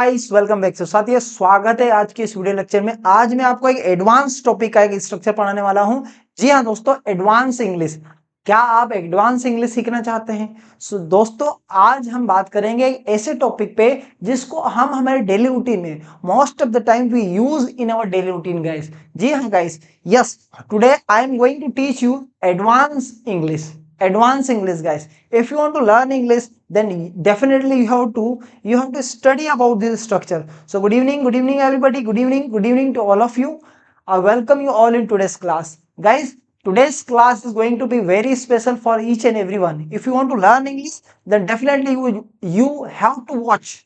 Guys welcome back. साथियों स्वागत है आज के इस वीडियो लेक्चर में। आज मैं आपको एक एडवांस टॉपिक का एक स्ट्रक्चर पढ़ाने वाला हूं। जी हां दोस्तों, एडवांस इंग्लिश। क्या आप एडवांस इंग्लिश सीखना चाहते हैं? दोस्तों आज हम बात करेंगे एक ऐसे टॉपिक पे जिसको हम हमारे डेली रूटीन में most of the time we use in our daily routine guys. जी हाँ guys, yes, today I am going to teach you advance English. Advanced English guys, if you want to learn English then definitely you have to study about this structure. So good evening everybody, good evening to all of you. I welcome you all in today's class guys. Today's class is going to be very special for each and everyone. If you want to learn English then definitely you have to watch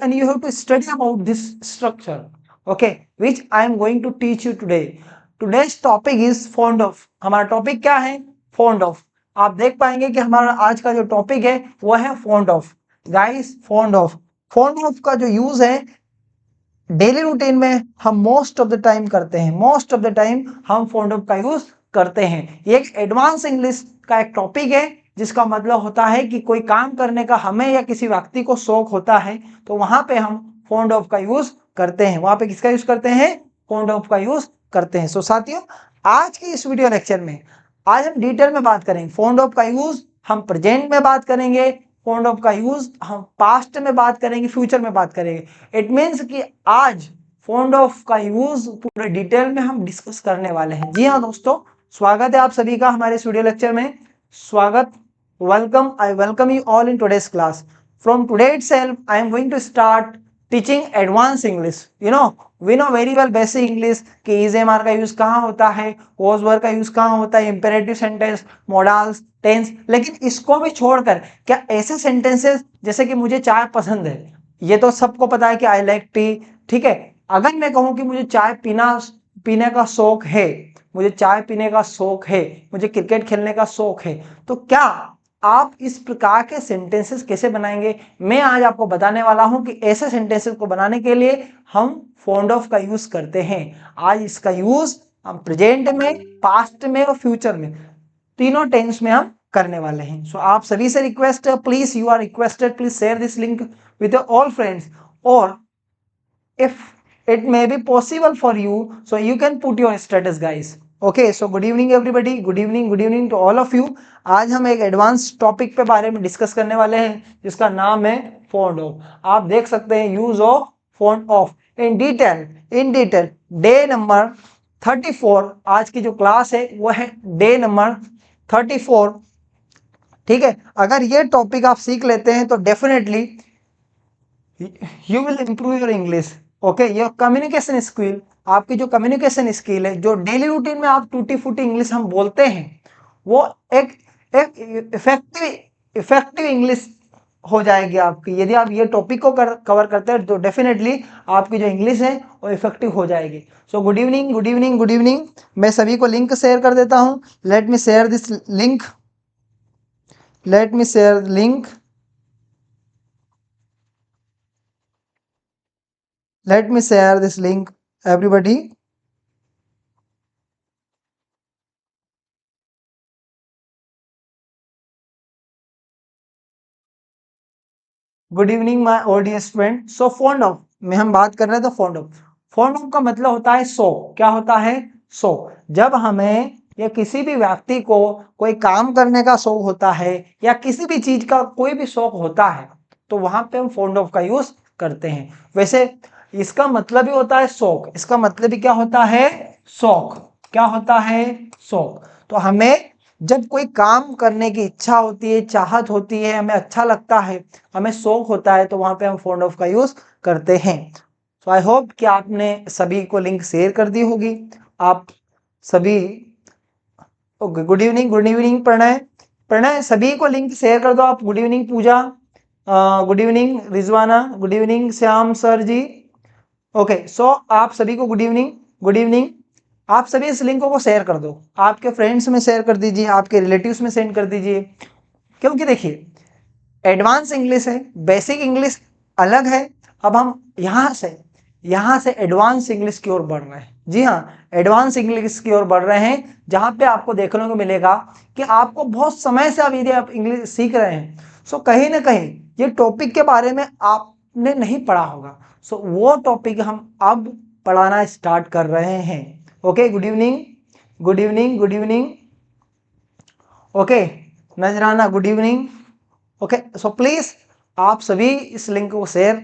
and you have to study about this structure, okay, which I am going to teach you today. Today's topic is fond of. हमारा topic क्या है? Fond of. आप देख पाएंगे कि हमारा आज का जो टॉपिक है वो है fond of guys. Fond of का जो यूज है डेली रूटीन में हम मोस्ट ऑफ द टाइम करते हैं। मोस्ट ऑफ द टाइम हम फॉन्ड ऑफ का यूज करते हैं। ये एक एडवांस इंग्लिश का एक टॉपिक है जिसका मतलब होता है कि कोई काम करने का हमें या किसी व्यक्ति को शौक होता है तो वहां पे हम फॉन्ड ऑफ का यूज करते हैं। वहां पे किसका यूज करते हैं? फॉन्ड ऑफ का यूज करते हैं। सो साथियों, आज की इस वीडियो लेक्चर में आज हम डिटेल में बात करेंगे फॉन्ड ऑफ का यूज। हम प्रेजेंट में बात करेंगे फॉन्ड ऑफ का यूज, हम पास्ट में बात करेंगे, फ्यूचर में बात करेंगे। इट मीन्स कि आज फॉन्ड ऑफ का यूज पूरे डिटेल में हम डिस्कस करने वाले हैं। जी हाँ दोस्तों, स्वागत है आप सभी का हमारे इस वीडियो लेक्चर में। स्वागत, welcome, I welcome you all in today's class. From today itself I am going to start teaching advance English. We know very well basic English कि इज एम आर का यूज कहाँ होता है, was were का use कहाँ होता है, imperative sentence, models, tense. लेकिन इसको भी छोड़कर क्या ऐसे सेंटेंसेस जैसे कि मुझे चाय पसंद है, ये तो सबको पता है कि आई लाइक टी, ठीक है। अगर मैं कहूँ कि मुझे चाय पीने का शौक है, मुझे चाय पीने का शौक है, मुझे क्रिकेट खेलने का शौक है, तो क्या आप इस प्रकार के सेंटेंसेस कैसे बनाएंगे? मैं आज आपको बताने वाला हूं कि ऐसे सेंटेंसेस को बनाने के लिए हम फॉन्ड ऑफ का यूज करते हैं। आज इसका यूज हम प्रेजेंट में, पास्ट में और फ्यूचर में, तीनों टेंस में हम करने वाले हैं। सो आप सभी से रिक्वेस्ट है, please you are requested, please share this link with all friends, और if it may be possible for you so you can put your status guys. Okay, so good evening everybody, good evening to all of you. आज हम एक advance topic पे बारे में discuss करने वाले हैं जिसका नाम है फॉन्ड ऑफ। आप देख सकते हैं use of fond of in detail day number 34। आज की जो क्लास है वो है डे नंबर 34, ठीक है। अगर ये टॉपिक आप सीख लेते हैं तो definitely you will improve your English. Okay, your communication skill, आपकी जो कम्युनिकेशन स्किल है, जो डेली रूटीन में आप टूटी फूटी इंग्लिश हम बोलते हैं, वो एक इफेक्टिव इंग्लिश हो जाएगी आपकी। यदि आप ये टॉपिक को कवर करते हैं तो डेफिनेटली आपकी जो इंग्लिश है वो इफेक्टिव हो जाएगी। So good evening. मैं सभी को लिंक शेयर कर देता हूं। Let me share this link. Let me share this link everybody. Good evening my audience friend. So fond of में हम बात कर रहे हैं। तो फॉन्ड ऑफ का मतलब होता है शौक। क्या होता है? शौक। जब हमें या किसी भी व्यक्ति को कोई काम करने का शौक होता है या किसी भी चीज का कोई भी शौक होता है तो वहां पे हम फॉन्ड ऑफ का यूज करते हैं। वैसे इसका मतलब ही होता है शौक। इसका मतलब ही क्या होता है? शौक। क्या होता है? शौक। तो हमें जब कोई काम करने की इच्छा होती है, चाहत होती है, हमें अच्छा लगता है, हमें शौक होता है, तो वहां पे हम फॉन्ड ऑफ का यूज करते हैं। सो आई होप कि आपने सभी को लिंक शेयर कर दी होगी। आप सभी ओके, गुड इवनिंग प्रणय सभी को लिंक शेयर कर दो आप। Good evening Pooja, good evening Rizwana, good evening Shyam sir ji. Okay, so आप सभी को गुड इवनिंग। आप सभी इस लिंक को शेयर कर दो, आपके फ्रेंड्स में शेयर कर दीजिए, आपके रिलेटिव्स में सेंड कर दीजिए। क्योंकि देखिए एडवांस इंग्लिश है, बेसिक इंग्लिश अलग है। अब हम यहां से एडवांस इंग्लिश की ओर बढ़ रहे हैं। जी हाँ, एडवांस इंग्लिश की ओर बढ़ रहे हैं, जहां पे आपको देखने को मिलेगा कि आपको बहुत समय से अब यदि आप इंग्लिश सीख रहे हैं सो कहीं ना कहीं ये टॉपिक के बारे में आप आपने नहीं पढ़ा होगा। सो वो टॉपिक हम अब पढ़ाना स्टार्ट कर रहे हैं। Okay, good evening, good evening, good evening. Okay, Nazrana good evening. Okay, so please आप सभी इस लिंक को शेयर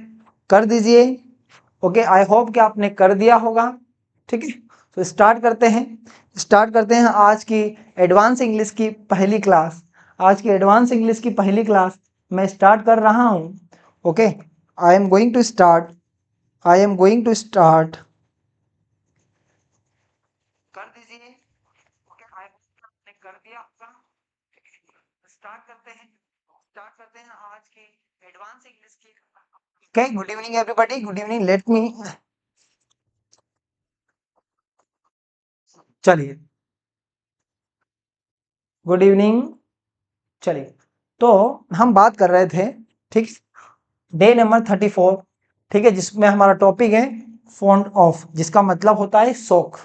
कर दीजिए। ओके, आई होप कि आपने कर दिया होगा। ठीक है, तो स्टार्ट करते हैं आज की एडवांस इंग्लिश की पहली क्लास। आज की एडवांस इंग्लिश की पहली क्लास मैं स्टार्ट कर रहा हूं। Okay, I am going to start कर दीजिए। ओके, आई होप आपने कर दिया होगा। स्टार्ट करते हैं आज की एडवांस इंग्लिश की। Okay, good evening everybody, good evening. Let me, चलिए, गुड इवनिंग। चलिए, तो हम बात कर रहे थे, ठीक, डे नंबर 34, ठीक है, जिसमें हमारा टॉपिक है फॉन्ड ऑफ, जिसका मतलब होता है शौक।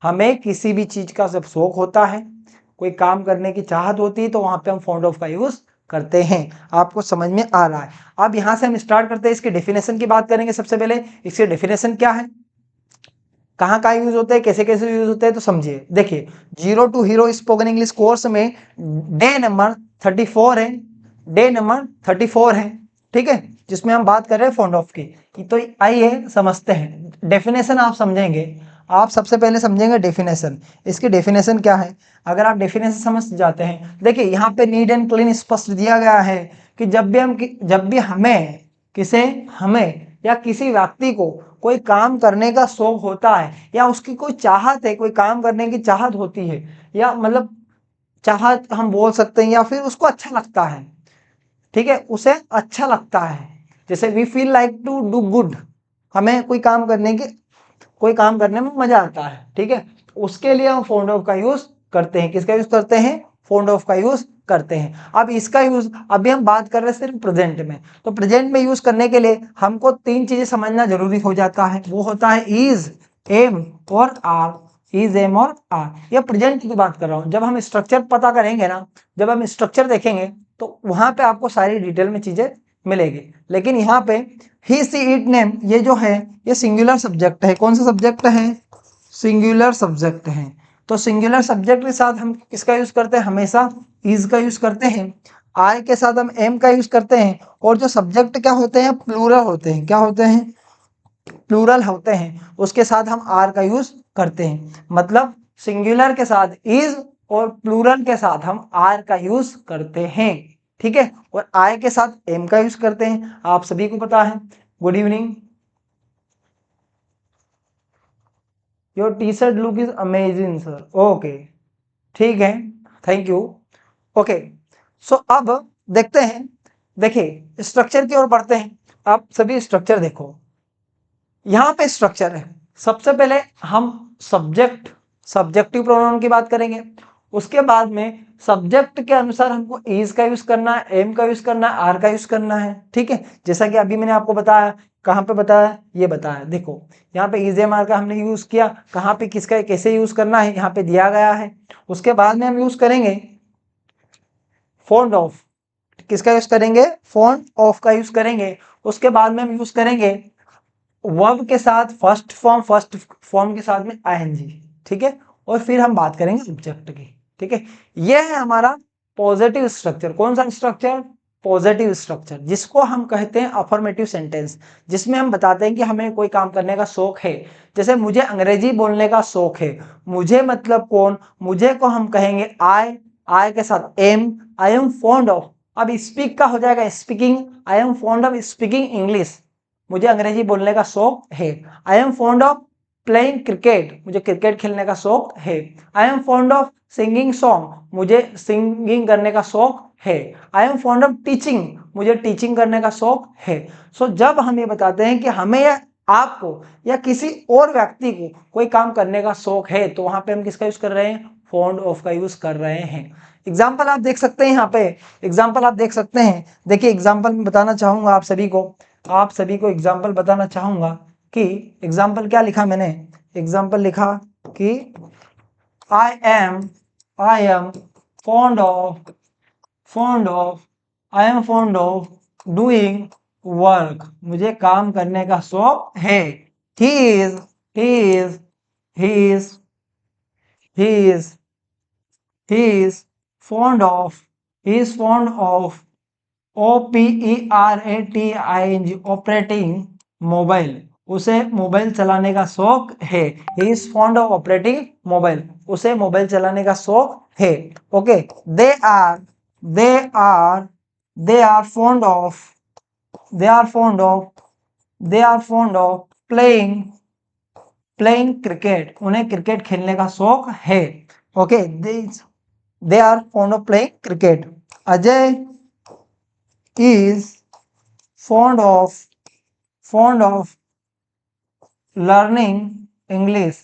हमें किसी भी चीज का जब शौक होता है, कोई काम करने की चाहत होती है, तो वहां पे हम फॉन्ड ऑफ का यूज करते हैं। आपको समझ में आ रहा है? अब यहां से हम स्टार्ट करते हैं, इसके डेफिनेशन की बात करेंगे। सबसे पहले इसके डेफिनेशन क्या है, कहाँ कहाँ यूज होते हैं, कैसे कैसे यूज होते हैं, तो समझिए। देखिए, 0 to hero spoken English course में डे नंबर 34 है, डे नंबर 34 है, ठीक है, जिसमें हम बात कर रहे हैं फॉन्ड ऑफ की। तो आइए समझते हैं। डेफिनेशन आप समझेंगे, आप सबसे पहले समझेंगे डेफिनेशन। इसकी डेफिनेशन क्या है, अगर आप डेफिनेशन समझ जाते हैं, देखिए यहाँ पे नीट एंड क्लीन स्पष्ट दिया गया है कि जब भी हमें या किसी व्यक्ति को कोई काम करने का शौक होता है, या उसकी कोई चाहत है, कोई काम करने की चाहत होती है, या मतलब चाहत हम बोल सकते हैं, या फिर उसको अच्छा लगता है, ठीक है, उसे अच्छा लगता है, जैसे we feel like to do good, हमें कोई काम करने में मजा आता है, ठीक है, उसके लिए हम फॉन्ड ऑफ का यूज करते हैं। किसका यूज करते हैं? फॉन्ड ऑफ का यूज करते हैं। अब इसका यूज, अभी हम बात कर रहे हैं सिर्फ प्रेजेंट में, तो प्रेजेंट में यूज करने के लिए हमको 3 चीजें समझना जरूरी हो जाता है। वो होता है इज, एम और आर। इज, एम और आर, ये प्रेजेंट की बात कर रहा हूं। जब हम स्ट्रक्चर पता करेंगे ना, जब हम स्ट्रक्चर देखेंगे, तो वहां पे आपको सारी डिटेल में चीजें मिलेगी। लेकिन यहाँ पे ही, सी, इट, नेम, ये जो है, ये सिंगुलर सब्जेक्ट है। कौन सा सब्जेक्ट है? सिंगुलर सब्जेक्ट है। तो सिंगुलर सब्जेक्ट के साथ हम किसका यूज करते हैं? हमेशा इज का यूज करते हैं। आई के साथ हम एम का यूज करते हैं। और जो सब्जेक्ट क्या होते हैं? प्लूरल होते हैं। क्या होते हैं? प्लूरल होते हैं। उसके साथ हम आर का यूज करते हैं। मतलब सिंगुलर के साथ इज और प्लूरल के साथ हम आर का यूज करते हैं, ठीक है। और आई के साथ एम का यूज करते हैं, आप सभी को पता है। Good evening. Your T shirt look is amazing sir. Okay, ठीक है, थैंक यू। ओके, सो अब देखते हैं, देखिए स्ट्रक्चर की ओर बढ़ते हैं। आप सभी स्ट्रक्चर देखो, यहां पे स्ट्रक्चर है। सबसे पहले हम सब्जेक्टिव प्रोनाउन की बात करेंगे। उसके बाद में सब्जेक्ट के अनुसार हमको इज का यूज करना है, एम का यूज करना है, आर का यूज करना है, ठीक है। जैसा कि अभी मैंने आपको बताया, कहां पे बताया, ये बताया। देखो यहाँ पे इज, एम, आर का हमने यूज किया, कहां पे किसका कैसे यूज करना है यहाँ पे दिया गया है। उसके बाद में हम यूज करेंगे फॉन्ड ऑफ। किसका यूज करेंगे? फॉन्ड ऑफ का यूज करेंगे। उसके बाद में हम यूज करेंगे वर्ब के साथ फर्स्ट फॉर्म के साथ में आईएनजी, ठीक है। और फिर हम बात करेंगे ऑब्जेक्ट की, ठीक है। यह है हमारा पॉजिटिव स्ट्रक्चर। कौन सा स्ट्रक्चर? पॉजिटिव स्ट्रक्चर, जिसको हम कहते हैं अफर्मेटिव सेंटेंस, जिसमें हम बताते हैं कि हमें कोई काम करने का शौक है। जैसे मुझे अंग्रेजी बोलने का शौक है। मुझे मतलब कौन? मुझे को हम कहेंगे आई के साथ am, I am fond of. अब स्पीक का हो जाएगा speaking, I am fond of speaking English, मुझे अंग्रेजी बोलने का शौक है। I am fond of playing cricket, मुझे क्रिकेट खेलने का शौक है। I am fond of singing song, मुझे सिंगिंग करने का शौक है। I am fond of teaching, मुझे टीचिंग करने का शौक है। सो जब हम ये बताते हैं कि हमें या आपको या किसी और व्यक्ति को कोई काम करने का शौक है, तो वहां पे हम किसका यूज कर रहे हैं? फॉन्ड ऑफ का यूज कर रहे हैं। एग्जाम्पल आप देख सकते हैं, यहाँ पे एग्जाम्पल आप देख सकते हैं। देखिए एग्जाम्पल में बताना चाहूंगा आप सभी को एग्जाम्पल बताना चाहूंगा कि एग्जाम्पल क्या लिखा मैंने? एग्जाम्पल लिखा कि I am fond of I am fond of doing work, मुझे काम करने का शौक है। He is he is he is he is he is fond of he is fond of OPERATING operating mobile, उसे मोबाइल चलाने का शौक है। He is fond of operating mobile, उसे मोबाइल चलाने का शौक है। Okay, they are they are they are fond of they are fond of they are fond of playing playing cricket, उन्हें क्रिकेट खेलने का शौक है। Okay, they are fond of playing cricket. Ajay is fond of learning English,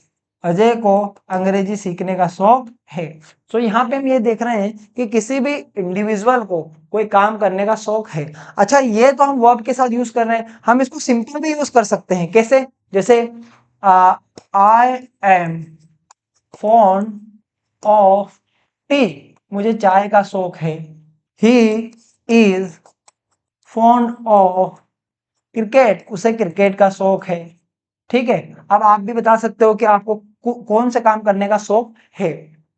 Ajay को अंग्रेजी सीखने का शौक है। सो यहाँ पे हम ये देख रहे हैं कि किसी भी इंडिविजुअल को कोई काम करने का शौक है। अच्छा, ये तो हम वर्ब के साथ यूज कर रहे हैं, हम इसको सिंपल भी यूज कर सकते हैं। कैसे? जैसे आई एम फॉन्ड ऑफ टी, मुझे चाय का शौक है। He is fond of cricket, उसे क्रिकेट का शौक है। ठीक है, अब आप भी बता सकते हो कि आपको कौन से काम करने का शौक है,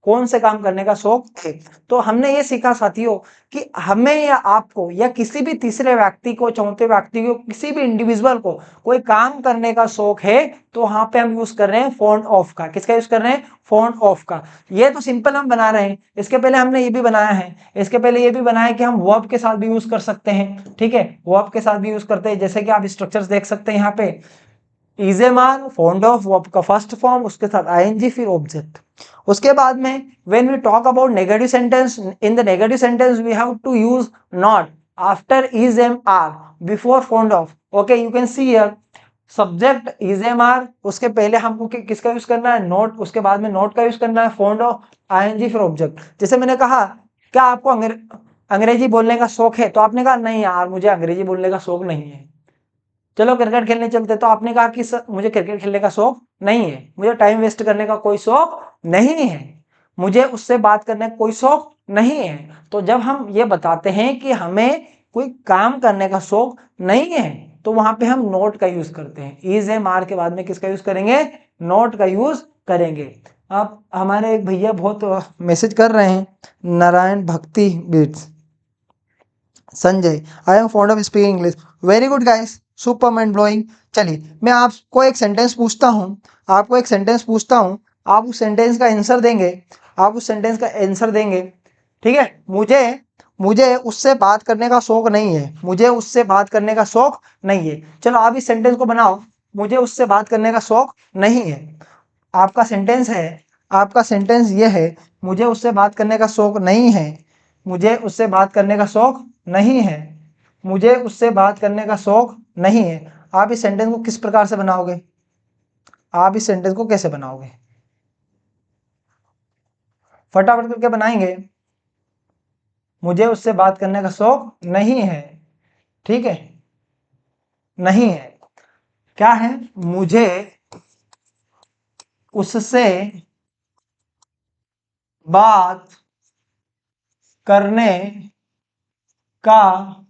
कौन से काम करने का शौक है। तो हमने ये सीखा साथियों कि हमें या आपको या किसी भी तीसरे व्यक्ति को, चौथे व्यक्ति को, किसी भी इंडिविजुअल को कोई काम करने का शौक है तो वहां पे हम यूज कर रहे हैं फॉन्ड ऑफ का। किसका यूज कर रहे हैं? फॉन्ड ऑफ का। ये तो सिंपल हम बना रहे हैं, इसके पहले हमने ये भी बनाया है, इसके पहले ये भी बनाया कि हम वर्ब के साथ भी यूज कर सकते हैं। ठीक है, वर्ब के साथ भी यूज करते हैं, जैसे कि आप स्ट्रक्चर्स देख सकते हैं यहाँ पे। Is a man, fond of, verb का फर्स्ट फॉर्म, उसके साथ आईएनजी, फिर ऑब्जेक्ट। उसके बाद में when we talk about negative sentence, in the negative sentence we have to use not after is am are before fond of. Okay, you can see here subject is am are, उसके पहले हमको किसका use करना है? Note, उसके बाद में note का यूज करना है, फॉन्ड ऑफ, आईएनजी, फिर ऑब्जेक्ट। जैसे मैंने कहा, क्या आपको अंग्रेजी बोलने का शौक है? तो आपने कहा नहीं यार, मुझे अंग्रेजी बोलने का शौक नहीं है, चलो क्रिकेट खेलने चलते। तो आपने कहा कि सर मुझे क्रिकेट खेलने का शौक नहीं है, मुझे टाइम वेस्ट करने का कोई शौक नहीं है, मुझे उससे बात करने का कोई शौक नहीं है। तो जब हम ये बताते हैं कि हमें कोई काम करने का शौक नहीं है तो वहां पे हम नोट का यूज करते हैं। इज एम आर के बाद में किसका यूज करेंगे? नोट का यूज करेंगे। अब हमारे एक भैया बहुत मैसेज कर रहे हैं, Narayan Bhakti beats, Sanjay, I am fond of speaking English. Very good guys, super mind blowing. चलिए मैं आपको एक सेंटेंस पूछता हूँ, आप उस सेंटेंस का आंसर देंगे, ठीक है? मुझे उससे बात करने का शौक नहीं है, चलो आप इस सेंटेंस को बनाओ, मुझे उससे बात करने का शौक नहीं है। आपका सेंटेंस ये है, मुझे उससे बात करने का शौक नहीं है, मुझे उससे बात करने का शौक नहीं है, मुझे उससे बात करने का शौक नहीं है। आप इस सेंटेंस को किस प्रकार से बनाओगे? आप इस सेंटेंस को कैसे बनाओगे? फटाफट करके बनाएंगे। मुझे उससे बात करने का शौक नहीं है, ठीक है? नहीं है, क्या है? मुझे उससे बात करने का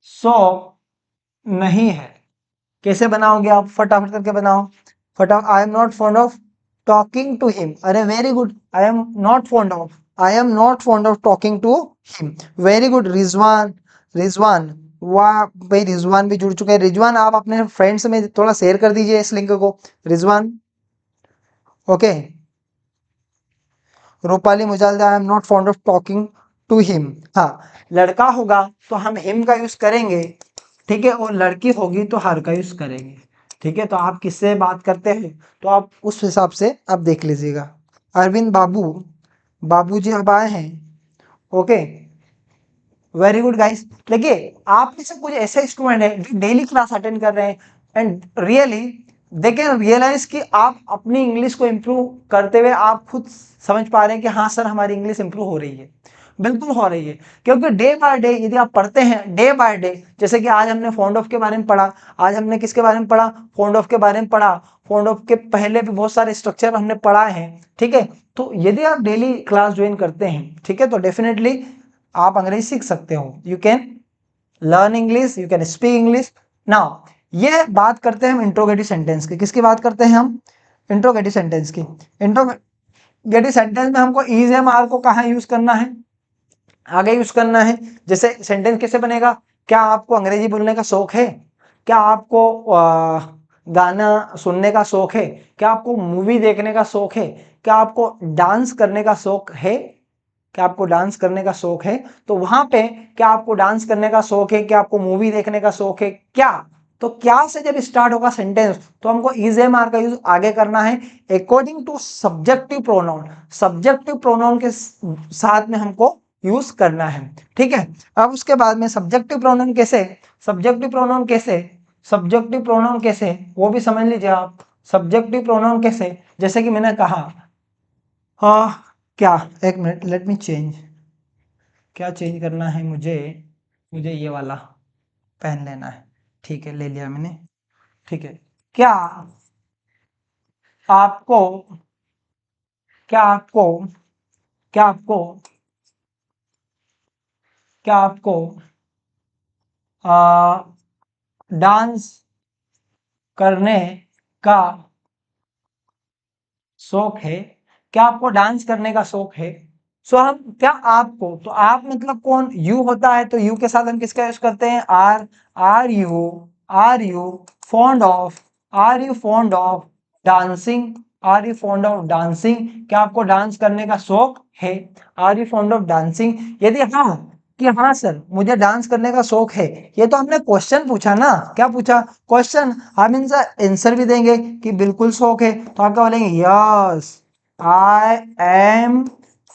शौक नहीं है। कैसे बनाओगे आप? फटाफट करके बनाओ, फटाफट। I am not fond of talking to him. अरे very good, I am not fond of talking to him. Very good Rizwan, वाह भाई, रिजवान भी जुड़ चुके हैं। रिजवान, आप अपने फ्रेंड्स में थोड़ा शेयर कर दीजिए इस लिंक को, Rizwan. Okay, Rupali Mujalda, I am not fond of talking to him. हाँ, लड़का होगा तो हम हिम का यूज करेंगे, ठीक है? और लड़की होगी तो हर का यूज करेंगे, ठीक है? तो आप किससे बात करते हैं तो आप उस हिसाब से आप देख लीजिएगा। अरविंद बाबूजी अब आए हैं। Okay, very good guys. देखिए, आप में से कुछ ऐसे स्टूडेंट हैं जो डेली क्लास अटेंड कर रहे हैं and really they can realise कि आप अपनी इंग्लिश को इम्प्रूव करते हुए आप खुद समझ पा रहे हैं कि हाँ सर, हमारी इंग्लिश इंप्रूव हो रही है। बिल्कुल हो रही है, क्योंकि डे बाय डे यदि आप पढ़ते हैं, डे बाय डे, जैसे कि आज हमने फॉन्ड ऑफ के बारे में पढ़ा, आज हमने किसके बारे में पढ़ा? फॉन्ड ऑफ के बारे में पढ़ा। फॉन्ड ऑफ के पहले भी बहुत सारे स्ट्रक्चर हमने पढ़ाए हैं, ठीक है? तो यदि आप डेली क्लास ज्वाइन करते हैं, ठीक है, तो डेफिनेटली आप अंग्रेजी सीख सकते हो। You can learn English, you can speak English. Now ये बात करते हैं हम इंट्रोगेटिव सेंटेंस की। किसकी बात करते हैं हम? इंट्रोगेटिव सेंटेंस की। इंट्रोगेटिव सेंटेंस में हमको इज एम आर को कहाँ यूज करना है? आगे यूज करना है। जैसे सेंटेंस कैसे बनेगा? क्या आपको अंग्रेजी बोलने का शौक है? क्या आपको गाना सुनने का शौक है? क्या आपको मूवी देखने का शौक है? क्या आपको डांस करने का शौक है? क्या आपको डांस करने का शौक है? तो वहां पे क्या आपको डांस करने का शौक है, क्या आपको मूवी देखने का शौक है, क्या? तो क्या से जब स्टार्ट होगा सेंटेंस तो हमको इज एम आर का यूज आगे करना है according to subjective pronoun. Subjective pronoun के साथ में हमको यूज करना है। ठीक है। अब उसके बाद में सब्जेक्टिव प्रोनाउन कैसे? सब्जेक्टिव प्रोनाउन कैसे? सब्जेक्टिव प्रोनाउन कैसे वो भी समझ लीजिए आप। सब्जेक्टिव प्रोनाउन कैसे? जैसे कि मैंने कहा क्या, एक मिनट, लेट मी चेंज। क्या चेंज करना है मुझे? मुझे ये वाला पेन लेना है। ठीक है, ले लिया मैंने। ठीक है। क्या आपको क्या आपको क्या आपको क्या आपको डांस करने का शौक है? क्या आपको डांस करने का शौक है? सो हम क्या आपको, तो आप मतलब कौन? यू होता है, तो यू के साथ हम किसका यूज करते हैं? Are. Are you fond of are you fond of dancing? Are you fond of dancing? क्या आपको डांस करने का शौक है? Are you fond of dancing? यदि हाँ, कि हाँ सर मुझे डांस करने का शौक है, ये तो हमने क्वेश्चन पूछा ना। क्या पूछा? क्वेश्चन। हम इनका आंसर भी देंगे कि बिल्कुल शौक है, तो आप क्या बोलेंगे? Yes I am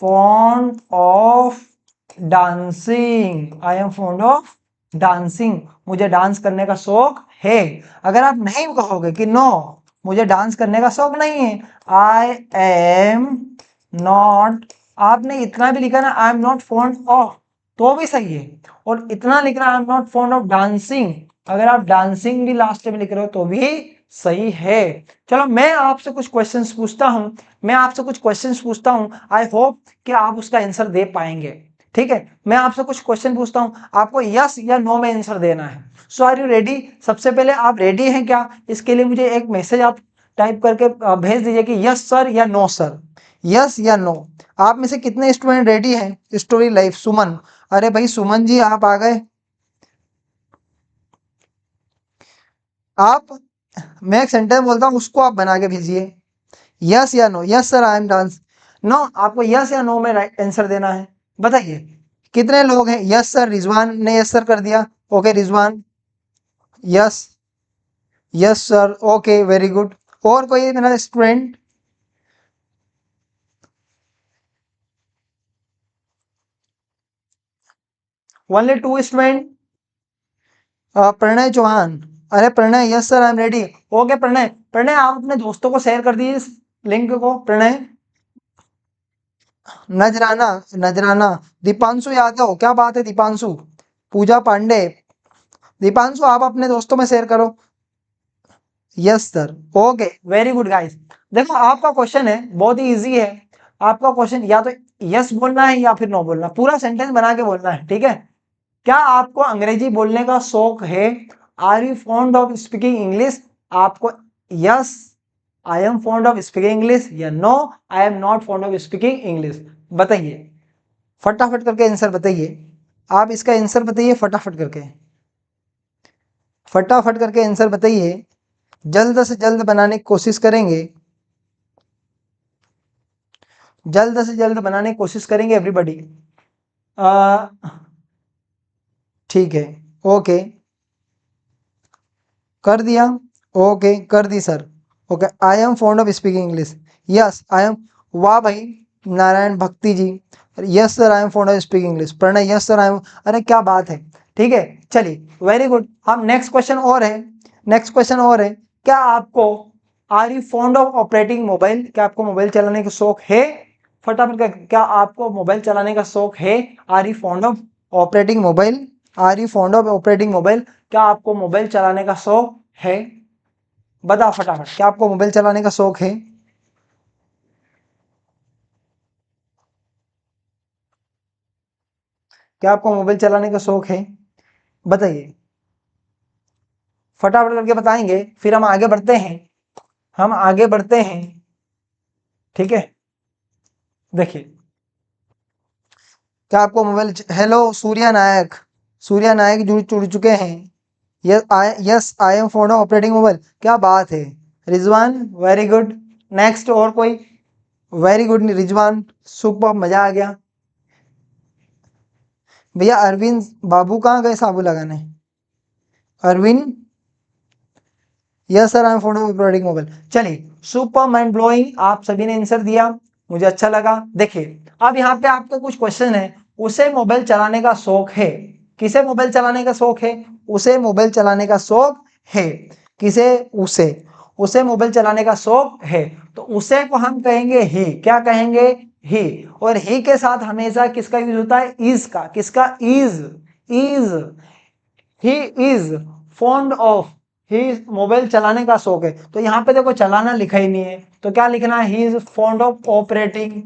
fond of dancing. I am fond of dancing, मुझे डांस करने का शौक है। अगर आप नहीं कहोगे कि नो मुझे डांस करने का शौक नहीं है, आई एम नॉट, आपने इतना भी लिखा ना आई एम नॉट फॉन्ड ऑफ, तो भी सही है। और इतना लिख रहा आई am not fond of dancing, अगर आप डांसिंग भी लास्ट में लिख रहे हो तो भी सही है। चलो मैं आपसे कुछ क्वेश्चंस पूछता हूं। आई होप कि आप उसका आंसर दे पाएंगे। ठीक है, मैं आपसे कुछ क्वेश्चन पूछता हूं, आपको यस या नो में आंसर देना है। सो आर यू रेडी? सबसे पहले आप रेडी हैं क्या? इसके लिए मुझे एक मैसेज आप टाइप करके भेज दीजिए कि यस सर या नो सर। यस या नो। आप में से कितने स्टूडेंट रेडी हैं? स्टोरी लाइफ सुमन। अरे भाई सुमन जी आप आ गए। आप, मैं एक सेंटेंस बोलता हूं उसको आप बना के भेजिए। यस या no. Yes sir I am dance. No, आपको यस या नो में राइट आंसर देना है। बताइए कितने लोग हैं? यस सर, रिजवान ने यस सर कर दिया। Okay Rizwan, yes. Yes sir, okay very good. और कोई मेरा student? Only two student. Pranay Chauhan. अरे Pranay, yes sir I am ready. Okay Pranay, Pranay आप अपने दोस्तों को शेयर कर दीजिए इस लिंक को। प्रणय, नजराना, नजराना, दीपांशु यादव, क्या बात है दीपांशु, पूजा पांडे, दीपांशु आप अपने दोस्तों में शेयर करो। Yes sir, okay very good guys. देखो आपका क्वेश्चन है बहुत ही इजी है। आपका क्वेश्चन या तो यस बोलना है या फिर नो बोलना, पूरा सेंटेंस बना के बोलना है। ठीक है। क्या आपको अंग्रेजी बोलने का शौक है? Are you fond of speaking English? आपको yes I am fond of speaking English या no I am not fond of speaking English? बताइए फटाफट करके आंसर बताइए। आप इसका आंसर बताइए फटाफट करके। फटाफट करके आंसर बताइए, जल्द से जल्द बनाने की कोशिश करेंगे। जल्द से जल्द बनाने की कोशिश करेंगे एवरीबॉडी। ठीक है, ओके कर दिया। ओके कर दी sir. Okay I am fond of speaking English. Yes I am. वाह भाई Narayan Bhakti ji, yes sir I am fond of speaking English. Pranay, yes sir I am. अरे क्या बात है। ठीक है चलिए वेरी गुड। हम नेक्स्ट क्वेश्चन और है। नेक्स्ट क्वेश्चन और है, क्या आपको are you fond of operating mobile? क्या आपको मोबाइल चलाने का शौक है? फटाफट क्या आपको मोबाइल चलाने का शौक है? Are you fond of operating mobile? Are you fond of operating mobile? क्या आपको मोबाइल चलाने का शौक है? बताओ फटाफट, क्या आपको मोबाइल चलाने का शौक है? क्या आपको मोबाइल चलाने का शौक है? बताइए, फटाफट करके बताएंगे, फिर हम आगे बढ़ते हैं, हम आगे बढ़ते हैं। ठीक है, देखिए क्या आपको मोबाइल, हेलो सूर्या नायक, सूर्या नायक जुड़ चुके हैं। Yes I am fond of operating mobile, क्या बात है। Rizwan very good. नेक्स्ट और कोई, वेरी गुड रिजवान, सुपर, मजा आ गया। भैया अरविंद बाबू कहाँ गए साबु लगाने, Arvind, yes sir I am fond of operating mobile. चलिए सुपर माइंड ब्लोइंग, आप सभी ने आंसर दिया, मुझे अच्छा लगा। देखिए अब यहाँ पे आपको कुछ क्वेश्चन है, उसे मोबाइल चलाने का शौक है, किसे मोबाइल चलाने का शौक है, उसे मोबाइल चलाने का शौक है, किसे, उसे मोबाइल चलाने का शौक है, तो उसे को हम कहेंगे ही, क्या कहेंगे, ही। और ही के साथ हमेशा किसका यूज होता है, इज का, किसका, is, he is fond of, he mobile चलाने का शौक है, तो यहाँ पे देखो चलाना लिखा ही नहीं है, तो क्या लिखना है, he is fond of operating,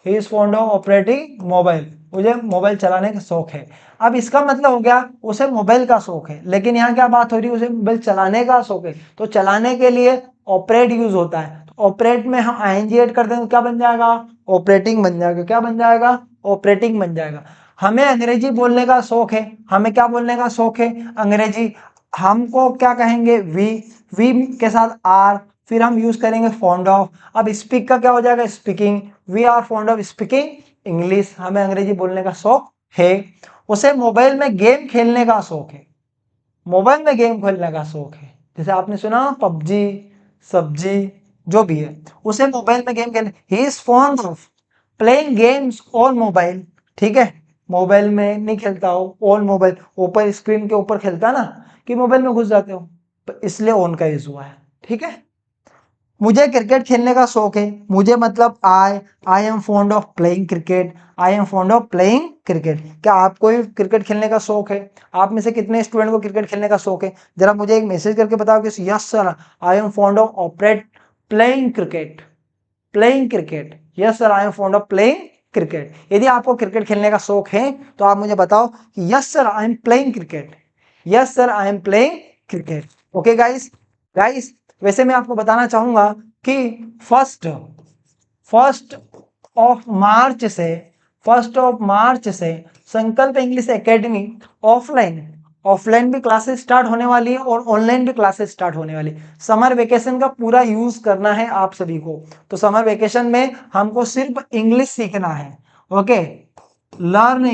he is fond of operating mobile, मुझे मोबाइल चलाने का शौक है। अब इसका मतलब हो गया उसे मोबाइल का शौक है, लेकिन यहाँ क्या बात हो रही है, उसे मोबाइल चलाने का शौक है, तो चलाने के लिए ऑपरेट यूज होता है, तो ऑपरेट में हम आईएनजी ऐड कर दें तो क्या बन जाएगा, ऑपरेटिंग बन जाएगा, क्या बन जाएगा, ऑपरेटिंग बन जाएगा। हमें अंग्रेजी बोलने का शौक है, हमें क्या बोलने का शौक है, अंग्रेजी, हमको क्या कहेंगे, वी के साथ आर, फिर हम यूज करेंगे फॉन्ड ऑफ। अब स्पीक का क्या हो जाएगा, speaking, we are fond of speaking English, हमें अंग्रेजी बोलने का शौक है। उसे मोबाइल में गेम खेलने का शौक है, मोबाइल में गेम खेलने का शौक है, जैसे आपने सुना पबजी, सब्जी, जो भी है, उसे मोबाइल में गेम खेलने, ही is fond of playing games on mobile. ठीक है, मोबाइल में नहीं खेलता हो, ऑन मोबाइल, ऊपर स्क्रीन के ऊपर खेलता ना, कि मोबाइल में घुस जाते हो, तो इसलिए ऑन का यूज हुआ है। ठीक है, मुझे क्रिकेट खेलने का शौक है, मुझे मतलब आई am fond of playing cricket, I am fond of playing cricket. क्या आपको भी क्रिकेट खेलने का शौक है, आप में से कितने स्टूडेंट को क्रिकेट खेलने का शौक है, जरा मुझे एक मैसेज करके बताओ कि yes sir I am fond of operate playing cricket, playing cricket, yes sir I am fond of playing cricket. यदि आपको क्रिकेट खेलने का शौक है तो आप मुझे बताओ कि yes sir I am playing cricket, yes sir I am playing cricket. Okay guys, वैसे मैं आपको बताना चाहूंगा कि फर्स्ट ऑफ मार्च से, संकल्प इंग्लिश एकेडमी ऑफलाइन भी क्लासेस स्टार्ट होने वाली है और ऑनलाइन भी क्लासेस स्टार्ट होने वाली है। समर वेकेशन का पूरा यूज करना है आप सभी को, तो समर वेकेशन में हमको सिर्फ इंग्लिश सीखना है। ओके, लर्न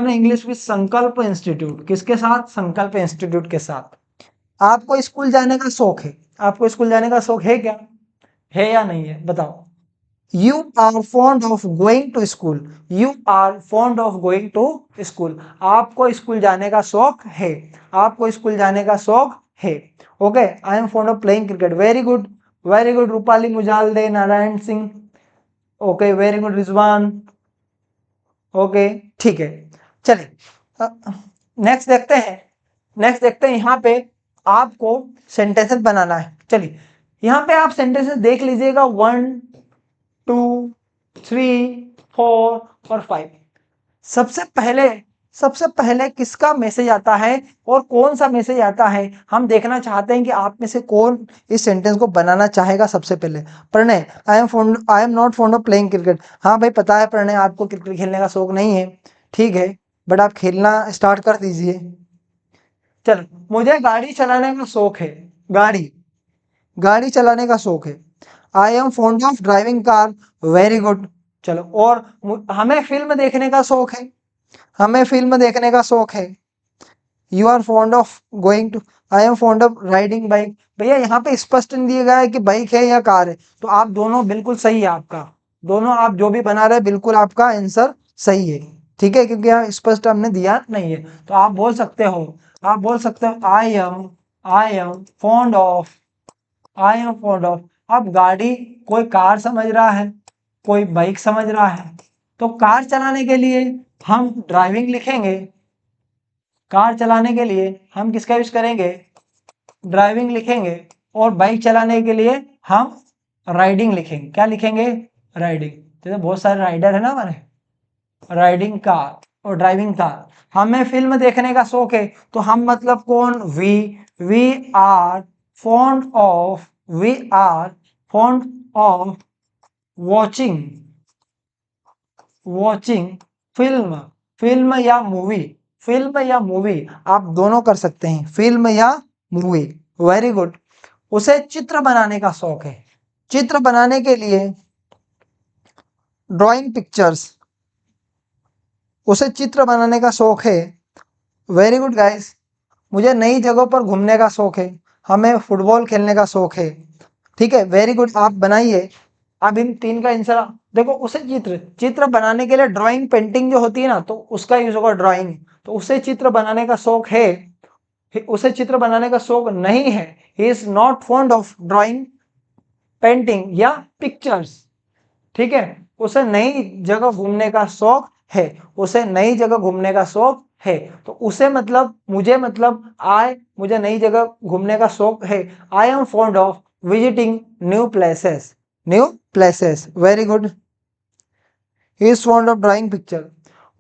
इंग्लिश विद संकल्प इंस्टीट्यूट, किसके साथ, संकल्प इंस्टीट्यूट के साथ। आपको स्कूल जाने का शौक है, आपको स्कूल जाने का शौक है क्या, है या नहीं है, बताओ। You are fond of going to school, you are fond of going to school, आपको स्कूल जाने का शौक है, आपको स्कूल जाने का शौक है। Okay, I am fond of playing cricket, very good Rupali Mujalde, Narayan Singh, okay very good Rizwan, okay ठीक है। चलिए नेक्स्ट देखते हैं यहाँ पे आपको सेंटेंसेस बनाना है। चलिए यहाँ पे आप सेंटेंसेस देख लीजिएगा, 1 2 3 4 और 5। सबसे पहले किसका मैसेज आता है और कौन सा मैसेज आता है, हम देखना चाहते हैं कि आप में से कौन इस सेंटेंस को बनाना चाहेगा। सबसे पहले Pranay, I am not fond of playing cricket. हाँ भाई पता है प्रणय आपको क्रिकेट खेलने का शौक नहीं है, ठीक है, बट आप खेलना स्टार्ट कर दीजिए। चलो, मुझे गाड़ी चलाने का शौक है, गाड़ी चलाने का शौक है, I am fond of driving car, very good. चलो, और हमें फिल्म देखने का शौक है, हमें फिल्म देखने का शौक है, you are fond of going to, I am fond of riding bike. भैया यहाँ पे स्पष्ट नहीं दिया गया है कि बाइक है या कार है, तो आप दोनों बिल्कुल सही है, आपका दोनों आप जो भी बना रहे हैं बिल्कुल आपका आंसर सही है। ठीक है, क्योंकि यहाँ स्पष्ट हमने दिया नहीं है, तो आप बोल सकते हो आई एम फॉन्ड ऑफ, अब गाड़ी कोई कार समझ रहा है, कोई बाइक समझ रहा है, तो कार चलाने के लिए हम ड्राइविंग लिखेंगे, कार चलाने के लिए हम किसका यूज करेंगे, ड्राइविंग लिखेंगे, और बाइक चलाने के लिए हम राइडिंग लिखेंगे, क्या लिखेंगे, राइडिंग। जैसे बहुत सारे राइडर है ना हमारे, राइडिंग कार, और ड्राइविंग कार। हमें फिल्म देखने का शौक है, तो हम मतलब कौन, we are fond of watching watching film, film या मूवी आप दोनों कर सकते हैं, फिल्म या मूवी। Very good. उसे चित्र बनाने का शौक है, चित्र बनाने के लिए ड्राइंग पिक्चर्स, उसे चित्र बनाने का शौक है। Very good guys. मुझे नई जगहों पर घूमने का शौक है, हमें फुटबॉल खेलने का शौक है। ठीक है, वेरी गुड, आप बनाइए। अब इन तीन का आंसर देखो। उसे चित्र बनाने के लिए ड्राइंग पेंटिंग जो होती है ना, तो उसका यूज होगा ड्राइंग। तो उसे चित्र बनाने का शौक है, उसे चित्र बनाने का शौक नहीं है। He is not fond of drawing, painting या पिक्चर्स। ठीक है, उसे नई जगह घूमने का शौक है, उसे नई जगह घूमने का शौक है। तो उसे मतलब मुझे, मतलब मुझे नई जगह घूमने का शौक है। I am fond of visiting new places. Very good. He is fond of drawing picture.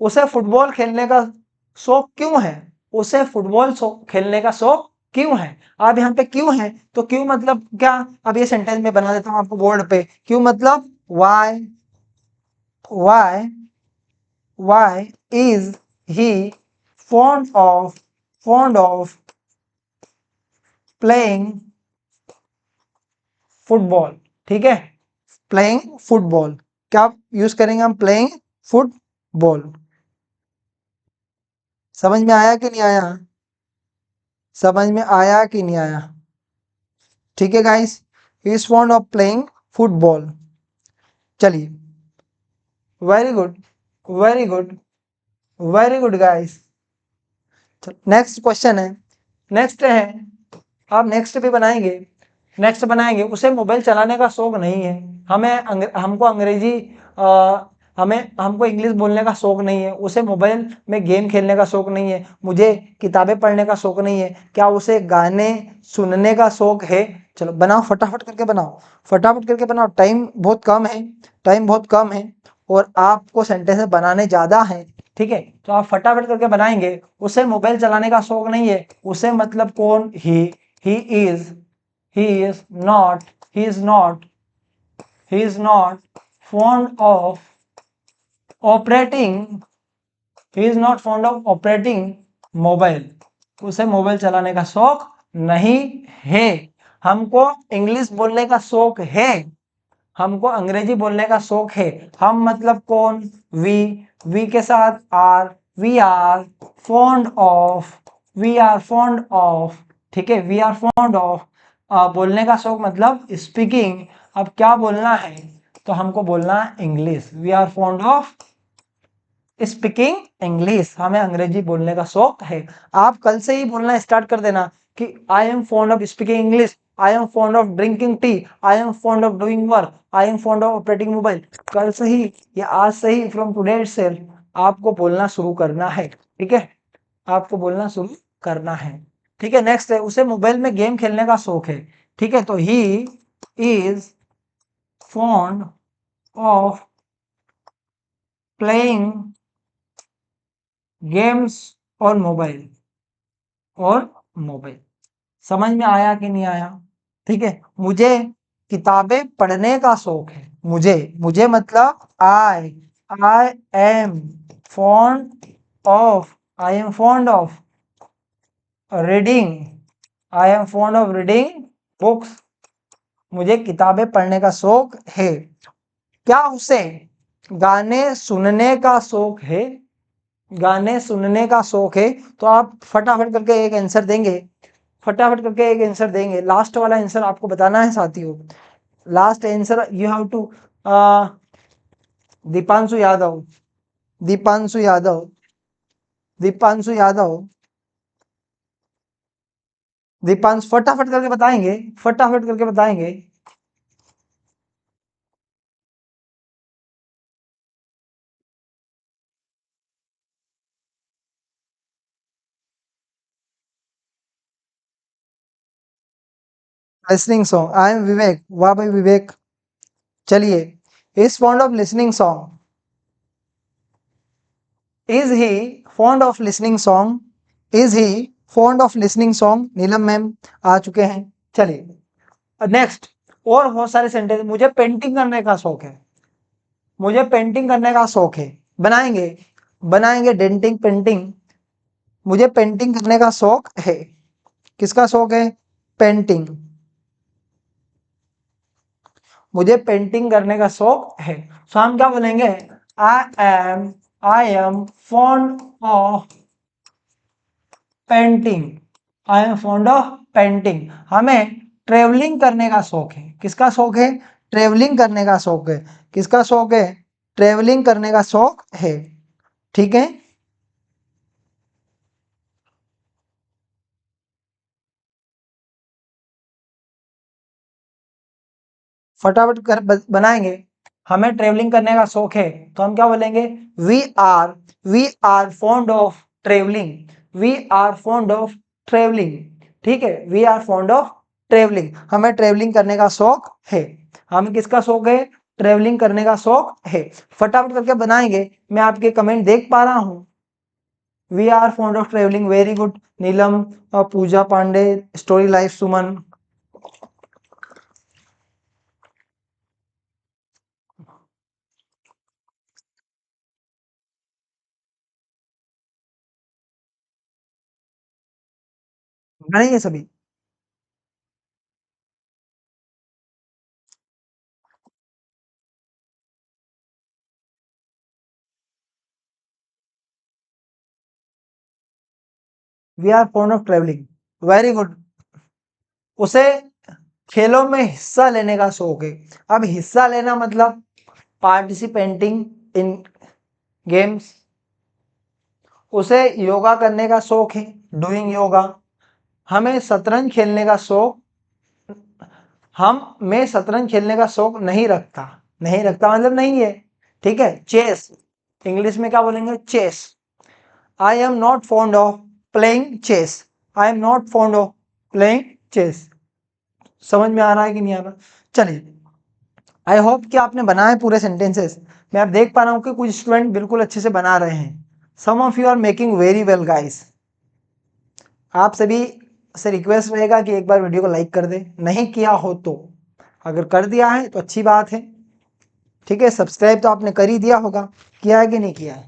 उसे फुटबॉल खेलने का शौक क्यों है, उसे फुटबॉल खेलने का शौक क्यों है। अब यहाँ पे क्यों है, तो क्यों मतलब क्या, अब ये सेंटेंस में बना देता हूं आपको बोर्ड पे। क्यों मतलब why, why is he fond of playing football. ठीक है, प्लेइंग फुटबॉल, क्या यूज करेंगे हम, प्लेइंग फुटबॉल। समझ में आया कि नहीं आया, समझ में आया कि नहीं आया। ठीक है guys, he is fond of playing football. चलिए, very good, very good, very good guys. Next question है, नेक्स्ट है, आप नेक्स्ट भी बनाएंगे, नेक्स्ट बनाएंगे। उसे मोबाइल चलाने का शौक नहीं है, हमको अंग्रेजी हमको इंग्लिश बोलने का शौक नहीं है, उसे मोबाइल में गेम खेलने का शौक नहीं है, मुझे किताबें पढ़ने का शौक नहीं है। क्या उसे गाने सुनने का शौक है। चलो बनाओ, फटाफट करके बनाओ, फटाफट करके बनाओ, टाइम बहुत कम है, टाइम बहुत कम है और आपको सेंटेंस बनाने ज़्यादा है। ठीक है, तो आप फटाफट करके बनाएंगे। उसे मोबाइल चलाने का शौक नहीं है, उसे मतलब कौन, he is he is not he is not he is not fond of operating he is not fond of operating mobile. उसे मोबाइल चलाने का शौक नहीं है। हमको इंग्लिश बोलने का शौक है, हमको अंग्रेजी बोलने का शौक है। हम मतलब कौन, वी के साथ are, we are fond of. ठीक है, वी आर फॉन्ड ऑफ, बोलने का शौक मतलब स्पीकिंग। अब क्या बोलना है, तो हमको बोलना है English. We are fond of speaking English, हमें अंग्रेजी बोलने का शौक है। आप कल से ही बोलना स्टार्ट कर देना कि I am fond of speaking English, I am fond of drinking tea, I am fond of doing work, I am fond of operating mobile. कल से ही या आज से ही, फ्रॉम टुडे इटसेल्फ आपको बोलना शुरू करना है। ठीक है, आपको बोलना शुरू करना है। ठीक है, नेक्स्ट है, उसे मोबाइल में गेम खेलने का शौक है। ठीक है, तो ही is fond of playing games on mobile, और मोबाइल। समझ में आया कि नहीं आया। ठीक है, मुझे किताबें पढ़ने का शौक है, मुझे मतलब आई am fond of reading, I am fond of reading books. मुझे किताबें पढ़ने का शौक है। क्या उसे गाने सुनने का शौक है, गाने सुनने का शौक है। तो आप फटाफट करके एक आंसर देंगे, फटाफट करके एक आंसर देंगे। लास्ट वाला आंसर आपको बताना है साथियों, last answer you have to, Deepanshu Yadav, Deepanshu Yadav, Deepanshu Yadav, Deepanshu फटाफट करके बताएंगे, फटाफट करके बताएंगे। Listening song, I am Vivek, वाह भाई विवेक। चलिए, is fond of listening song, is he fond of listening song, is he fond of listening song, Neelam ma'am आ चुके हैं। चलिए नेक्स्ट, और बहुत सारे सेंटेंस। मुझे पेंटिंग करने का शौक है, मुझे पेंटिंग करने का शौक है, बनाएंगे, बनाएंगे डेंटिंग पेंटिंग, मुझे पेंटिंग करने का शौक है। किसका शौक है? पेंटिंग, मुझे पेंटिंग करने का शौक है। सो हम क्या बोलेंगे? आई am fond of painting, I am fond of painting. हमें ट्रेवलिंग करने का शौक है। किसका शौक है? ट्रेवलिंग करने का शौक है। किसका शौक है? ट्रेवलिंग करने का शौक है। ठीक है, फटाफट कर बनाएंगे। हमें ट्रेवलिंग करने का शौक है, तो हम क्या बोलेंगे? We are fond of travelling, we are fond of travelling. ठीक है, we are fond of travelling, हमें ट्रेवलिंग करने का शौक है। हमें किसका शौक है? ट्रेवलिंग करने का शौक है। फटाफट करके बनाएंगे। मैं आपके कमेंट देख पा रहा हूं। We are fond of travelling, very good Neelam, Pooja Pandey, story life Suman. बनाएंगे सभी। We are fond of travelling, very good. उसे खेलों में हिस्सा लेने का शौक है। अब हिस्सा लेना मतलब पार्टिसिपेंटिंग इन गेम्स। उसे योगा करने का शौक है, डूइंग योगा। हमें शतरंज खेलने का शौक, मैं शतरंज खेलने का शौक नहीं रखता, नहीं रखता मतलब नहीं है। ठीक है, चेस, इंग्लिश में क्या बोलेंगे? Chess. I am not fond of playing chess, I am not fond of playing chess. समझ में आ रहा है कि नहीं आ रहा? चलिए, आई होप कि आपने बनाए पूरे सेंटेंसेस। मैं आप देख पा रहा हूँ कि कुछ स्टूडेंट बिल्कुल अच्छे से बना रहे हैं। Some of you are making very well guys. आप सभी से रिक्वेस्ट रहेगा कि एक बार वीडियो को लाइक कर दें, नहीं किया हो तो। अगर कर दिया है तो अच्छी बात है। ठीक है, सब्सक्राइब तो आपने कर ही दिया होगा, किया है कि नहीं किया है?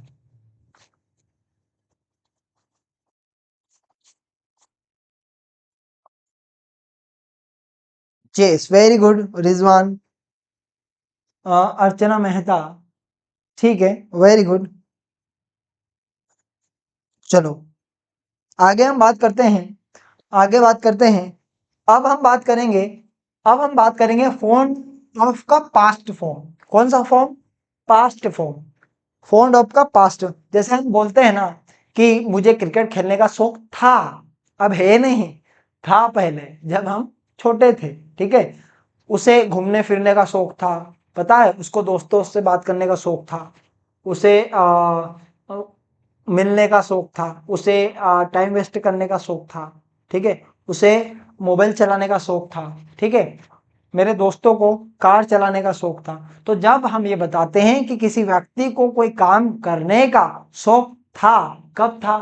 चेस, वेरी गुड रिजवान, अर्चना मेहता। ठीक है, वेरी गुड। चलो आगे हम बात करते हैं, आगे बात करते हैं। अब हम बात करेंगे, अब हम बात करेंगे फॉन्ड ऑफ का पास्ट फॉर्म। कौन सा form? Past form. Fond of का पास्ट, जैसे हम बोलते हैं ना कि मुझे क्रिकेट खेलने का शौक था, अब है नहीं, था पहले जब हम छोटे थे। ठीक है, उसे घूमने फिरने का शौक था, पता है, उसको दोस्तों से बात करने का शौक था, उसे मिलने का शौक था, उसे टाइम वेस्ट करने का शौक था। ठीक है, उसे मोबाइल चलाने का शौक था। ठीक है, मेरे दोस्तों को कार चलाने का शौक था। तो जब हम ये बताते हैं कि किसी व्यक्ति को कोई काम करने का शौक था, कब था?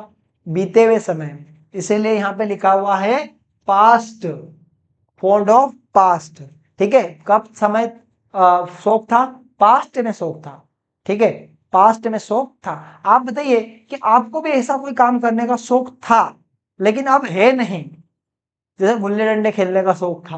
बीते हुए समय में। इसीलिए यहाँ पे लिखा हुआ है पास्ट, फॉन्ड ऑफ पास्ट। ठीक है, कब समय शौक था? पास्ट में शौक था। ठीक है, पास्ट में शौक था। आप बताइए कि आपको भी ऐसा कोई काम करने का शौक था लेकिन अब है नहीं, जैसे गुल्ली डंडे खेलने का शौक था,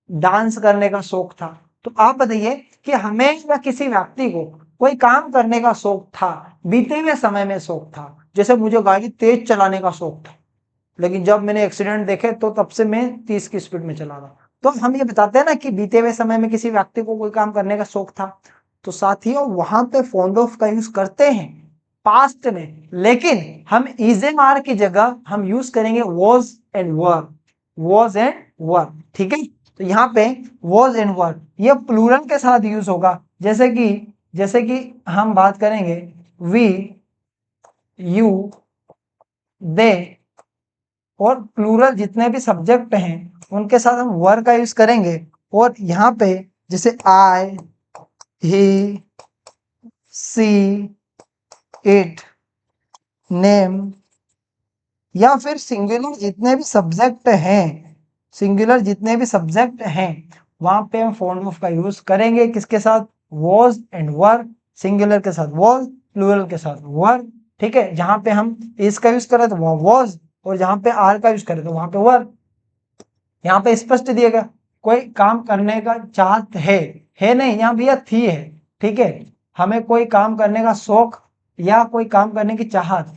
डांस करने का शौक था। तो आप बताइए कि हमें या किसी व्यक्ति को कोई काम करने का शौक था, बीते हुए समय में शौक था। जैसे मुझे गाड़ी तेज चलाने का शौक था, लेकिन जब मैंने एक्सीडेंट देखे तो तब से मैं 30 की स्पीड में चला रहा। तो हम ये बताते हैं ना कि बीते हुए समय में किसी व्यक्ति को कोई काम करने का शौक था। तो साथियों वहां पे फॉन्ड ऑफ का यूज करते हैं पास्ट में, लेकिन हम इज आर की जगह हम यूज करेंगे was and were, was and were. ठीक है, तो यहाँ पे वॉज एंड वर ये प्लूरल के साथ यूज होगा। जैसे कि हम बात करेंगे वी, यू, दे, और प्लूरल जितने भी सब्जेक्ट हैं उनके साथ हम वर का यूज करेंगे। और यहाँ पे जैसे आई, ही, सी, इट, नेम या फिर सिंगुलर जितने भी सब्जेक्ट हैं, सिंगुलर जितने भी सब्जेक्ट हैं वहां पे हम फाउंड ऑफ का यूज करेंगे। किसके साथ? Was and were. सिंगुलर के साथ वॉज, प्लूरल के साथ वर। ठीक है, जहां पे हम इज का यूज करें तो वहां वॉज, और जहां पे आर का यूज करें तो वहां पे वर। यहाँ पे स्पष्ट दिएगा कोई काम करने का चाहत है नहीं, यहाँ भैया थी है। ठीक है, हमें कोई काम करने का शौक या कोई काम करने की चाहत,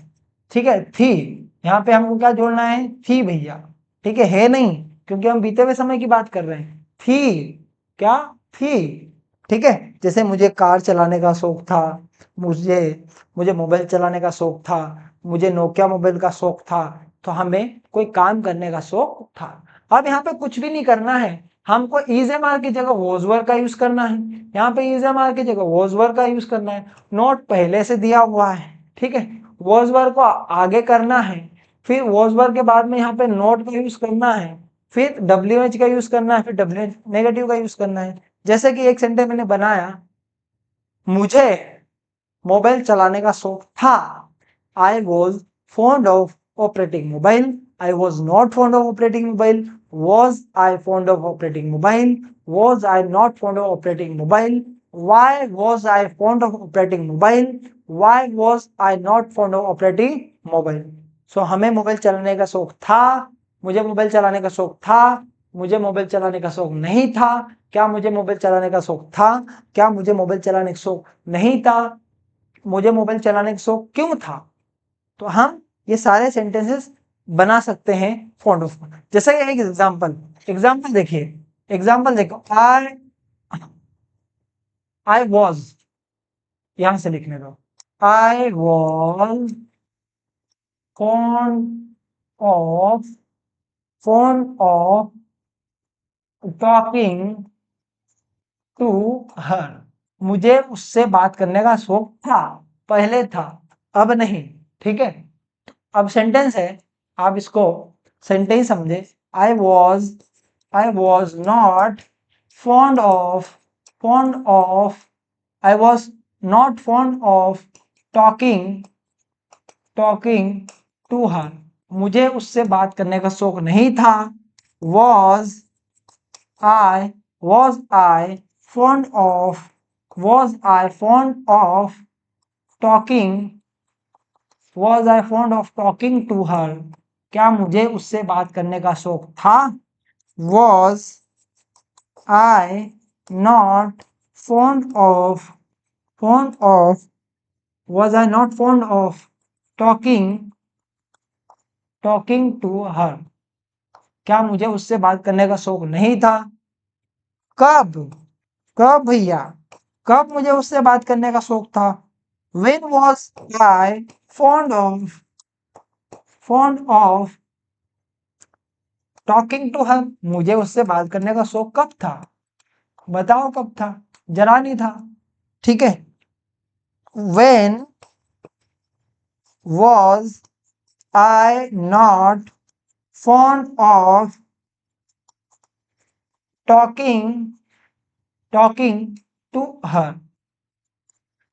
ठीक है, थी। यहाँ पे हमको क्या जोड़ना है? थी भैया। ठीक है नहीं, क्योंकि हम बीते हुए समय की बात कर रहे हैं। थी, क्या थी? ठीक है, जैसे मुझे कार चलाने का शौक था, मुझे मुझे मोबाइल चलाने का शौक था, मुझे नोकिया मोबाइल का शौक था, तो हमें कोई काम करने का शौक था। अब यहाँ पे कुछ भी नहीं करना है, हमको इज एम आर की जगह वॉज वर का यूज करना है। यहाँ पे इज एम आर की जगह वॉज वर का यूज करना है। नोट पहले से दिया हुआ है, ठीक है, वॉज वर को आगे करना है, फिर वॉज वर के बाद में यहाँ पे नोट का यूज करना है, फिर डब्ल्यू एच का यूज करना है, फिर डब्ल्यू एच नेगेटिव का यूज करना है। जैसे कि एक सेंटेंस मैंने बनाया, मुझे मोबाइल चलाने का शौक था। I was fond of operating mobile. I was not fond of operating mobile. Was I fond of operating mobile? Was I not fond of operating mobile? Why was I fond of operating mobile? Why was I not fond of operating mobile? So हमें mobile चलाने का शौक था, मुझे mobile चलाने का शौक था, मुझे मोबाइल चलाने का शौक नहीं था। क्या मुझे मोबाइल चलाने का शौक था? क्या मुझे मोबाइल चलाने का शौक नहीं था? मुझे मोबाइल चलाने का शौक क्यों था? तो हम ये सारे सेंटेंसेस बना सकते हैं फॉन्ड ऑफ। जैसे एक एग्जाम्पल देखिए, एग्जाम्पल देखो, आई वॉज, यहां से लिखने दो, I was fond of talking to her. मुझे उससे बात करने का शौक था, पहले था, अब नहीं। ठीक है, अब सेंटेंस है, आप इसको सेंटेंस समझे। I was not fond of I was not fond of talking to her. मुझे उससे बात करने का शौक नहीं था। Was I fond of talking to her? क्या मुझे उससे बात करने का शौक था? Was I not fond of talking to her? क्या मुझे उससे बात करने का शौक नहीं था? कब? कब भैया? कब मुझे उससे बात करने का शौक था? When was I fond of talking to her? मुझे उससे बात करने का शौक कब था? बताओ कब था? जरा नहीं था। ठीक है, when was I not fond of talking to her?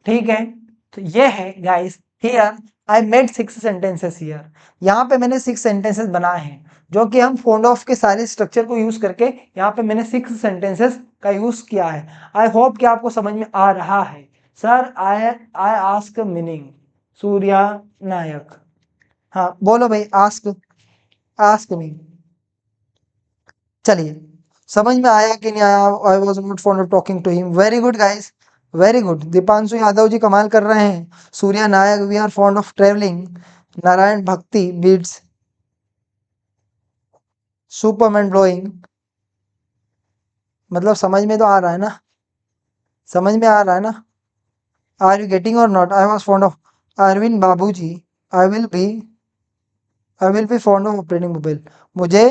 ठीक है, तो ये है guys, here I made 6 sentences here. यहाँ पे मैंने 6 सेंटेंसेस बनाए हैं, जो कि हम फॉन्ड ऑफ के सारे स्ट्रक्चर को यूज करके यहाँ पे मैंने 6 सेंटेंसेस का यूज किया है। आई होप कि आपको समझ में आ रहा है। Sir I ask meaning, Surya Nayak. हाँ बोलो भाई, आस्क आस्क मी। चलिए, समझ में आया कि नहीं आया? I was not fond of talking to him. Very good guys, very good. Deepanshu Yadav ji कमाल कर रहे हैं। Surya Nayak, we are fond of travelling. Narayan Bhakti beats Superman blowing. मतलब समझ में तो आ रहा है ना? समझ में आ रहा है ना? Are you getting or not? I was fond of Arvind Babu ji. I will be fond of operating mobile. मुझे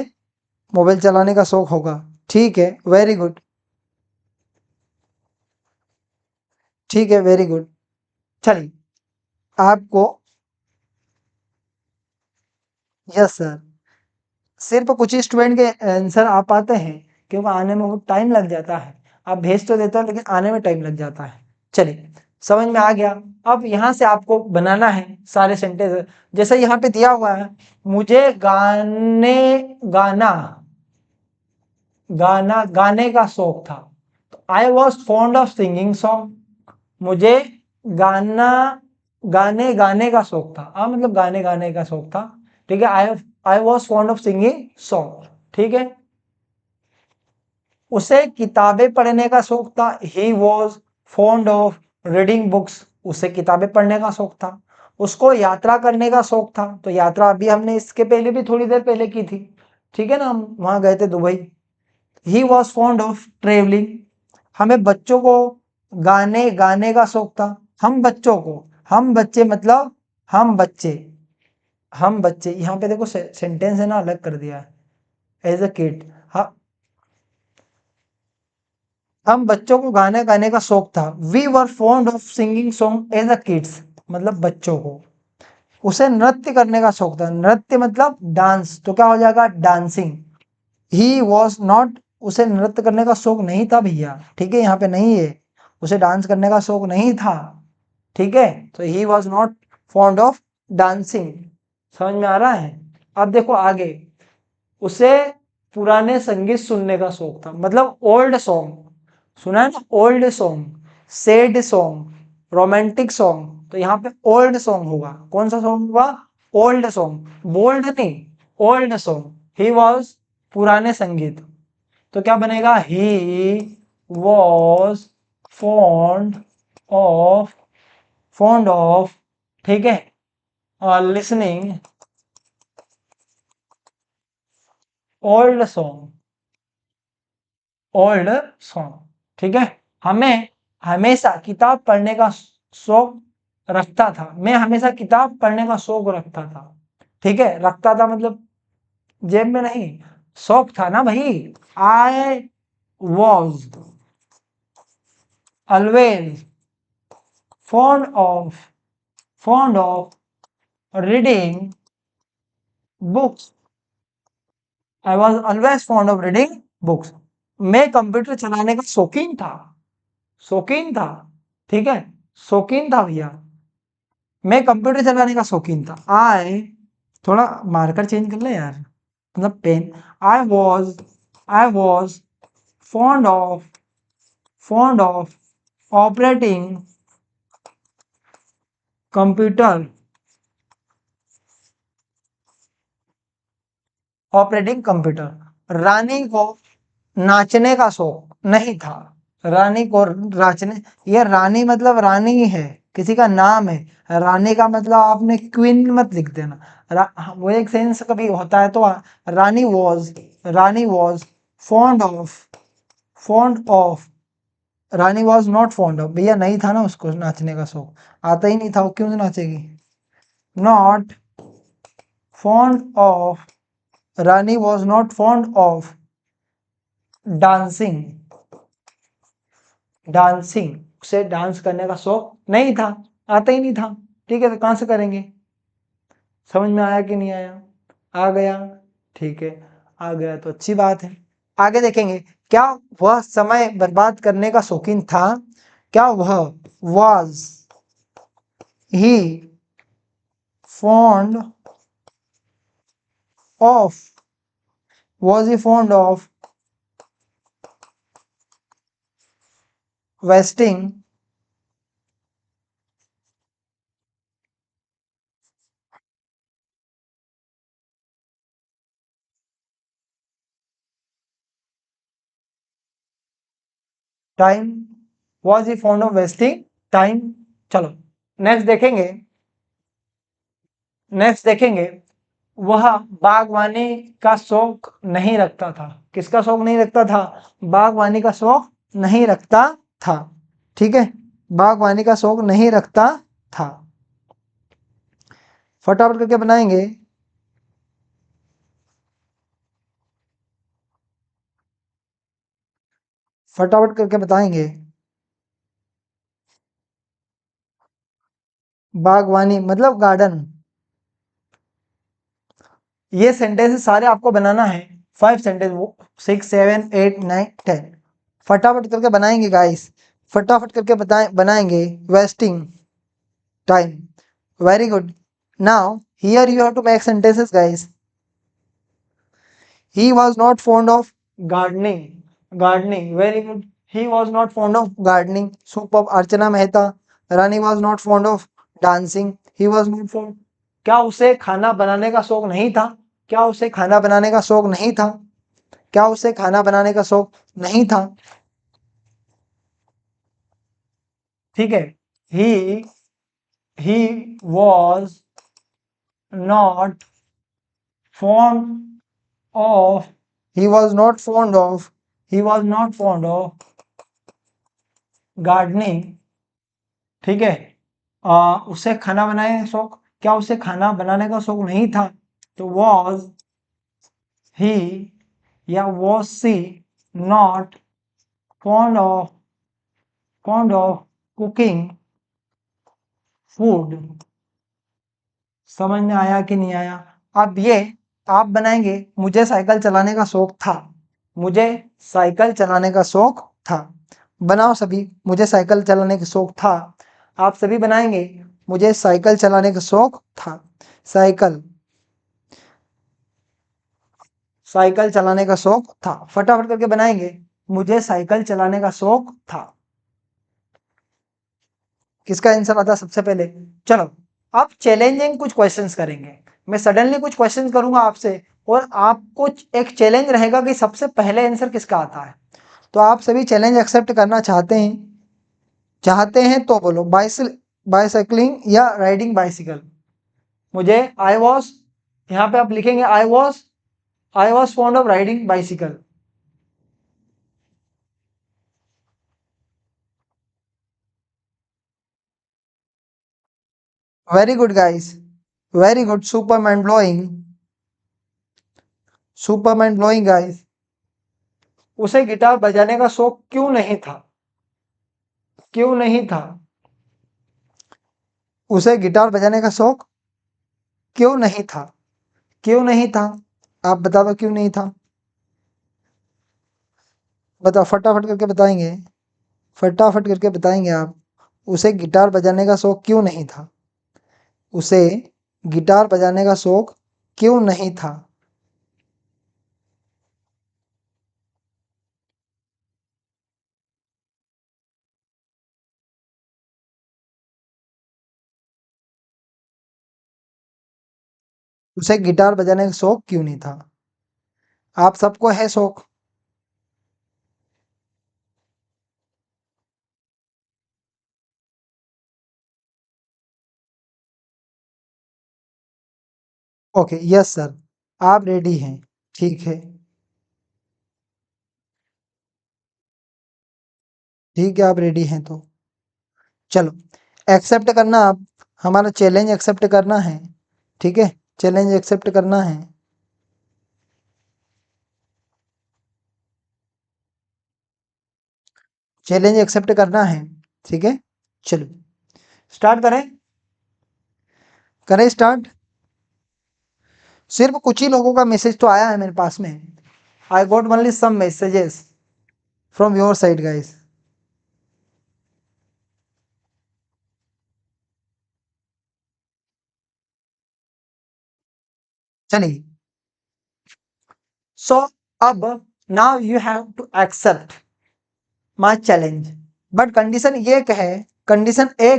मोबाइल चलाने का शौक होगा। ठीक है, वेरी गुड। ठीक है, वेरी गुड। चलिए, आपको, यस सर, सिर्फ कुछ ही स्टूडेंट के आंसर आ पाते हैं, क्योंकि आने में बहुत टाइम लग जाता है। आप भेज तो देते हो, लेकिन आने में टाइम लग जाता है। चलिए, समझ में आ गया। अब यहाँ से आपको बनाना है सारे सेंटेंस। जैसे यहाँ पे दिया हुआ है, मुझे गाने का शौक था, तो आई was fond of singing song. मुझे गाना गाने का शौक था, मतलब गाने का शौक था, ठीक है। आई was fond of singing song, ठीक है। उसे किताबें पढ़ने का शौक था, he was fond of reading books. उसे किताबें पढ़ने का शौक था। उसको यात्रा करने का शौक था, तो यात्रा अभी हमने इसके पहले भी थोड़ी देर पहले की थी, ठीक है ना, हम वहां गए थे Dubai. He was fond of travelling. हमें बच्चों को गाने का शौक था। हम बच्चों को, हम बच्चे मतलब हम बच्चे यहाँ पे देखो सेंटेंस है ना, अलग कर दिया है, एज अ किड। हम बच्चों को गाने गाने का शौक था। We were fond of singing song as a kids, मतलब बच्चों को। उसे नृत्य करने का शौक था, नृत्य मतलब डांस, तो क्या हो जाएगा, डांसिंग। ही वॉज नॉट, उसे नृत्य करने का शौक नहीं था भैया, ठीक है, यहाँ पे नहीं है, उसे डांस करने का शौक नहीं था, ठीक है। तो he was not fond of dancing. समझ में आ रहा है। अब देखो आगे, उसे पुराने संगीत सुनने का शौक था, मतलब ओल्ड सॉन्ग, सुना है ना, old song, sad song, romantic song, तो यहाँ पे ओल्ड सॉन्ग होगा। कौन सा सॉन्ग होगा, ओल्ड सॉन्ग, बोल्ड नहीं, ओल्ड सॉन्ग। ही वॉज पुराने संगीत, तो क्या बनेगा, he was fond of, fond of, ठीक है, और listening old song, old song, ठीक है। हमें हमेशा किताब पढ़ने का शौक रखता था, मैं हमेशा किताब पढ़ने का शौक रखता था, ठीक है। रखता था मतलब जेब में नहीं, शौक था ना भाई। I was always fond of reading books. I was always fond of reading books. मैं कंप्यूटर चलाने का शौकीन था, शौकीन था, ठीक है, शौकीन था भैया, मैं कंप्यूटर चलाने का शौकीन था। आई, थोड़ा मार्कर चेंज कर ले यार, मतलब pen. I was fond of operating computer, operating computer. Rani को नाचने का शौक नहीं था, रानी को नाचने, ये रानी मतलब रानी है, किसी का नाम है। रानी का मतलब आपने क्वीन मत लिख देना, वो एक सेंस कभी होता है तो Rani was fond of Rani was not fond of, भैया नहीं था ना उसको नाचने का शौक, आता ही नहीं था, वो क्यों नाचेगी। Not fond of, Rani was not fond of dancing, उसे डांस करने का शौक नहीं था, आता ही नहीं था, ठीक है। तो कहां से करेंगे, समझ में आया कि नहीं आया, आ गया, ठीक है, आ गया तो अच्छी बात है। आगे देखेंगे, क्या वह समय बर्बाद करने का शौकीन था, क्या वह was he fond of, was he fond of wasting time, was he fond of wasting time. चलो नेक्स्ट देखेंगे, वह बागवानी का शौक नहीं रखता था। किसका शौक नहीं रखता था, बागवानी का शौक नहीं रखता था, ठीक है, बागवानी का शौक नहीं रखता था। फटाफट करके बनाएंगे, फटाफट करके बताएंगे। बागवानी मतलब गार्डन। ये सेंटेंस सारे आपको बनाना है, 5 सेंटेंस, वो 6 7 8 9 10, फटाफट करके बनाएंगे गाइस। फटाफट करके बनाएंगे, wasting time. Very good. Now here you have to make sentences guys. He was not fond of gardening. Gardening. Very good. He was not fond of gardening. Superb. Archana Mehta. Rani was not fond of dancing. He was not fond. क्या उसे खाना बनाने का शौक नहीं था? क्या उसे खाना बनाने का शौक नहीं था? क्या उसे खाना बनाने का शौक नहीं था? ठीक है। he was not fond of he was not fond of gardening. ठीक है। उसे खाना बनाने का शौक, क्या उसे खाना बनाने का शौक नहीं था? तो वॉज ही या was she not fond of cooking food. समझ में आया कि नहीं आया? अब ये आप बनाएंगे, मुझे साइकिल चलाने का शौक था। मुझे साइकिल चलाने का शौक था। बनाओ सभी, मुझे साइकिल चलाने का शौक था। आप सभी बनाएंगे, मुझे साइकिल चलाने का शौक था। साइकिल चलाने का शौक था। फटाफट करके बनाएंगे, मुझे साइकिल चलाने का शौक था। किसका आंसर आता सबसे पहले? चलो अब चैलेंजिंग कुछ क्वेश्चंस करेंगे। मैं सडनली कुछ क्वेश्चंस करूंगा आपसे और आपको एक चैलेंज रहेगा कि सबसे पहले आंसर किसका आता है। तो आप सभी चैलेंज एक्सेप्ट करना चाहते हैं तो बोलो। बाइसाइक्लिंग या राइडिंग बाइसिकल। मुझे आई वॉज, यहाँ पे आप लिखेंगे आई was fond of riding bicycle. Very good guys, very good. Super blowing guys. उसे गिटार बजाने का शौक क्यों नहीं था? क्यों नहीं था? उसे गिटार बजाने का शौक क्यों नहीं था? क्यों नहीं था? आप बता दो क्यों नहीं था। बताओ, फटाफट करके बताएंगे, फटाफट करके बताएंगे आप। उसे गिटार बजाने का शौक क्यों नहीं था? उसे गिटार बजाने का शौक क्यों नहीं था? उसे गिटार बजाने का शौक क्यों नहीं था? आप सबको है शौक। ओके, यस सर, आप रेडी हैं? ठीक है, ठीक है, आप रेडी हैं तो चलो एक्सेप्ट करना। आप हमारा चैलेंज एक्सेप्ट करना है। ठीक है, चैलेंज एक्सेप्ट करना है। चैलेंज एक्सेप्ट करना है। ठीक है, चलो स्टार्ट करें। करें स्टार्ट। सिर्फ कुछ ही लोगों का मैसेज तो आया है मेरे पास में। I got only some messages from your side guys. चलिए, सो अब now you have to accept my challenge. But condition एक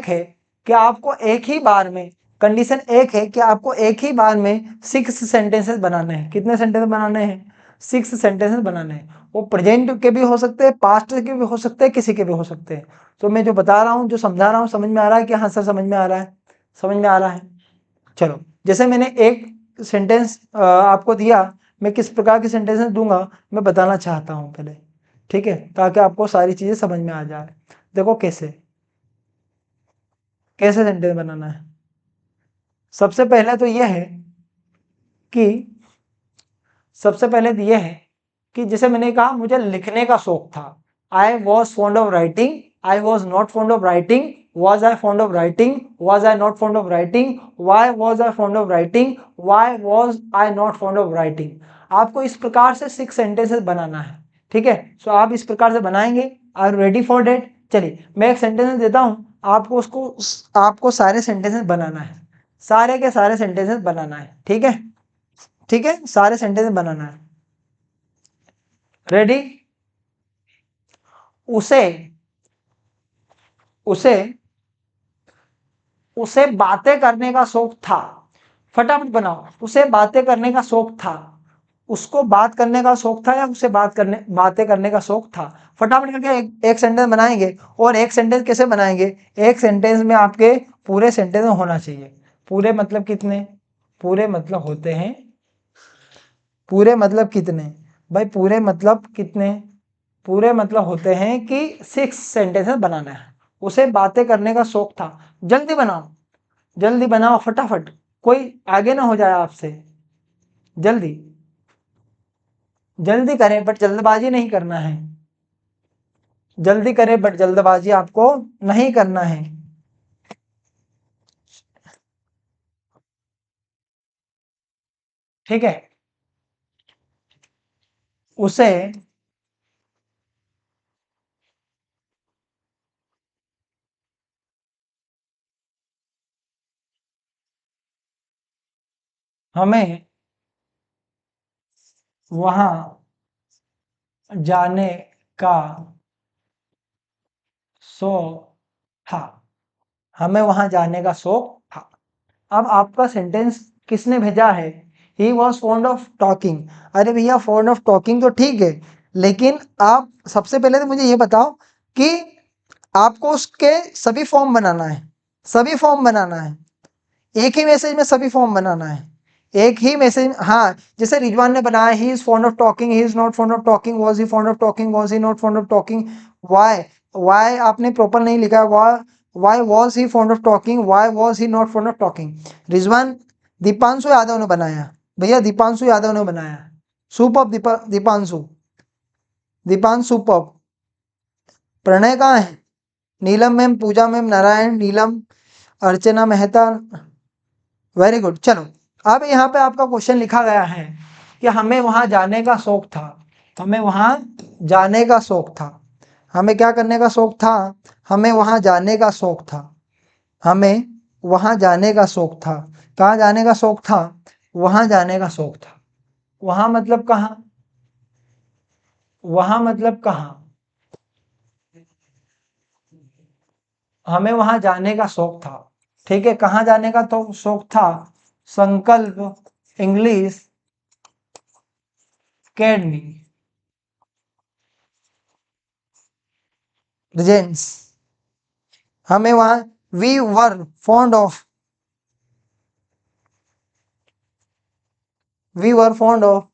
है कि आपको एक ही बार में, कंडीशन एक है कि आपको एक ही बार में 6 सेंटेंसेस बनाने हैं। कितने सेंटेंस बनाने हैं? 6 सेंटेंसेस बनाने हैं। वो प्रेजेंट के भी हो सकते हैं, पास्ट के भी हो सकते हैं, किसी के भी हो सकते हैं। तो मैं जो बता रहा हूँ, जो समझा रहा हूँ, समझ में आ रहा है कि हाँ सर समझ में आ रहा है? समझ में आ रहा है। चलो, जैसे मैंने एक सेंटेंस आपको दिया, मैं किस प्रकार के सेंटेंसेस दूंगा मैं बताना चाहता हूँ पहले। ठीक है, ताकि आपको सारी चीजें समझ में आ जाए। देखो कैसे कैसे सेंटेंस बनाना है। सबसे पहले तो यह है कि सबसे पहले तो यह है कि जैसे मैंने कहा मुझे लिखने का शौक था। I was fond of writing, I was not fond of writing, was I fond of writing, was I not fond of writing, why was I fond of writing, why was I not fond of writing। आपको इस प्रकार से 6 sentences बनाना है। ठीक है, सो आप इस प्रकार से बनाएंगे। Are ready for that? चलिए मैं एक सेंटेंस देता हूं, आपको आपको सारे सेंटेंसेस बनाना है, सारे के सारे सेंटेंसेस बनाना है, ठीक है, ठीक है, सारे सेंटेंसेस बनाना है। रेडी? उसे उसे उसे बातें करने का शौक था। फटाफट बनाओ, उसे बातें करने का शौक था। उसको बात करने का शौक था या उसे बातें करने का शौक था? फटाफट करके एक सेंटेंस बनाएंगे। और एक सेंटेंस कैसे बनाएंगे? एक सेंटेंस में आपके पूरे सेंटेंस होना चाहिए। पूरे मतलब कितने? पूरे मतलब होते हैं, पूरे मतलब कितने भाई? पूरे मतलब कितने? पूरे मतलब होते हैं कि 6 सेंटेंसेस बनाना है। उसे बातें करने का शौक था। जल्दी बनाओ, जल्दी बनाओ फटाफट, कोई आगे ना हो जाए आपसे। जल्दी जल्दी करें, बट जल्दबाजी नहीं करना है। जल्दी करें बट जल्दबाजी आपको नहीं करना है। ठीक है? उसे हमें वहां जाने का शौक था। हमें वहां जाने का शौक था। अब आपका सेंटेंस किसने भेजा है? He was fond of talking. अरे भैया, फॉन्ड ऑफ टॉकिंग तो ठीक है, लेकिन आप सबसे पहले तो मुझे ये बताओ कि आपको उसके सभी फॉर्म बनाना है, सभी फॉर्म बनाना है। एक ही मैसेज में सभी फॉर्म बनाना है, एक ही मैसेज। हाँ, जैसे रिजवान ने बनाया, he is fond of talking, he is not fond of talking, was he fond of talking, was he not fond of talking. Why, why आपने प्रॉपर नहीं लिखा है। Why was he fond of talking, why was he not fond of talking. Rizwan, Deepanshu Yadav ने बनाया भैया, दीपांशु यादव ने बनाया। Super Deepanshu, Deepanshu super. Pranay कहाँ है? नीलम मैम, पूजा मैम, नारायण, नीलम, अर्चना मेहता। Very good. चलो, अब यहाँ पे आपका क्वेश्चन लिखा गया है कि हमें वहां जाने का शौक था। हमें वहां जाने का शौक था। हमें क्या करने का शौक था? हमें वहां जाने का शौक था। हमें वहां जाने का शौक था। कहाँ जाने का शौक था? वहां जाने का शौक था। वहां मतलब कहाँ? वहां मतलब कहाँ? हमें वहां जाने का शौक था। ठीक है, कहाँ जाने का तो शौक था? संकल्प इंग्लिश एकेडमी प्रेजेंट्स। हमें वहां, we were fond of, we were fond of.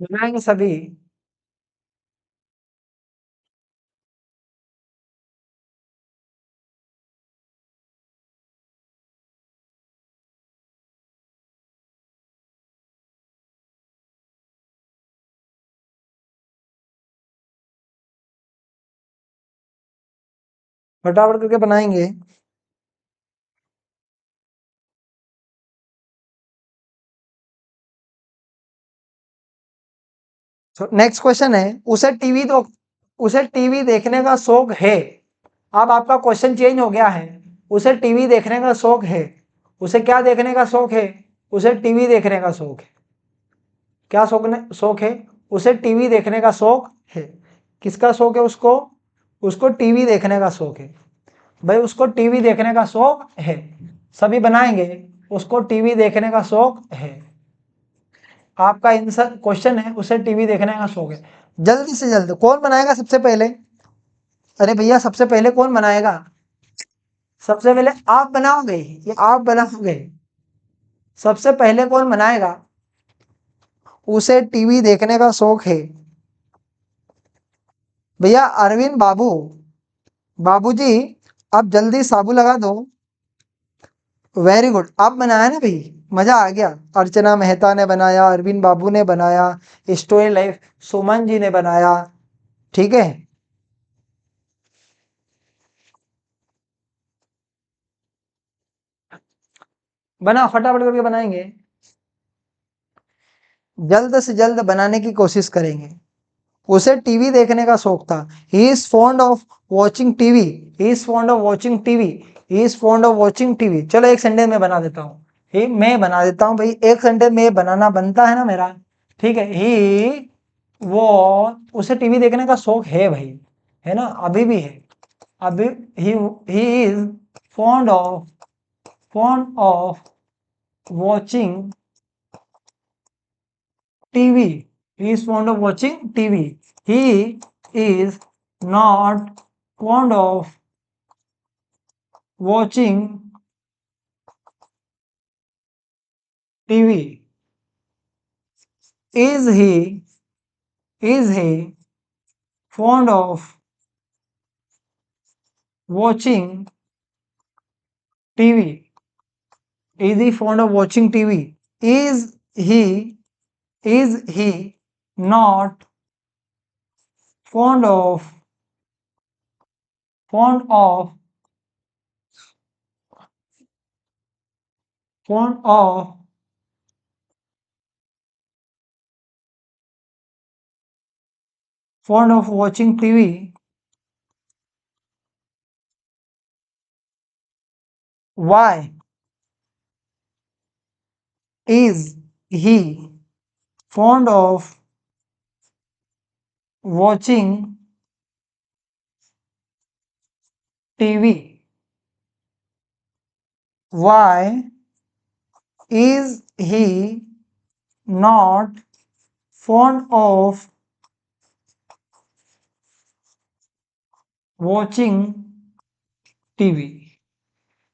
बनाएंगे सभी। फटाफट करके बनाएंगे। नेक्स्ट क्वेश्चन है, उसे टीवी देखने का शौक है। अब आपका क्वेश्चन चेंज हो गया है। उसे टीवी देखने का शौक है। उसे क्या देखने का शौक है? उसे टीवी देखने का शौक है। क्या शौक है? उसे टीवी देखने का शौक है। किसका शौक है उसको? उसको टीवी देखने का शौक है। भाई, उसको टीवी देखने का शौक है। सभी बनाएंगे, उसको टीवी देखने का शौक है। आपका आंसर क्वेश्चन है, उसे टीवी देखने का शौक है। जल्दी से जल्दी कौन बनाएगा सबसे पहले? अरे भैया, सबसे पहले कौन बनाएगा? सबसे पहले आप बनाओगे, ये आप बनाओगे? सबसे पहले कौन बनाएगा? उसे टीवी देखने का शौक है भैया, अरविंद बाबू। बाबूजी, आप जल्दी साबु लगा दो। वेरी गुड, आप बनाया ना भाई, मजा आ गया। अर्चना मेहता ने बनाया, अरविंद बाबू ने बनाया, स्टोरी लाइफ सुमन जी ने बनाया। ठीक है, बना, फटाफट करके बनाएंगे, जल्द से जल्द बनाने की कोशिश करेंगे। उसे टीवी देखने का शौक था। ही is fond of watching TV, he is fond of watching TV, he is fond of watching TV. चलो एक सेंटेंस में बना देता हूँ, ही, मैं बना देता हूँ भाई, एक सेंटेंस में बनाना बनता है ना मेरा, ठीक है। ही वो, उसे टीवी देखने का शौक है भाई, है ना, अभी भी है, अभी। ही is fond of watching TV, he is fond of watching TV. He is not fond of watching TV. Is he fond of watching TV? Is he fond of watching TV? Is he not fond of fond of fond of fond of watching TV? Why is he fond of watching TV? Why is he not fond of watching TV?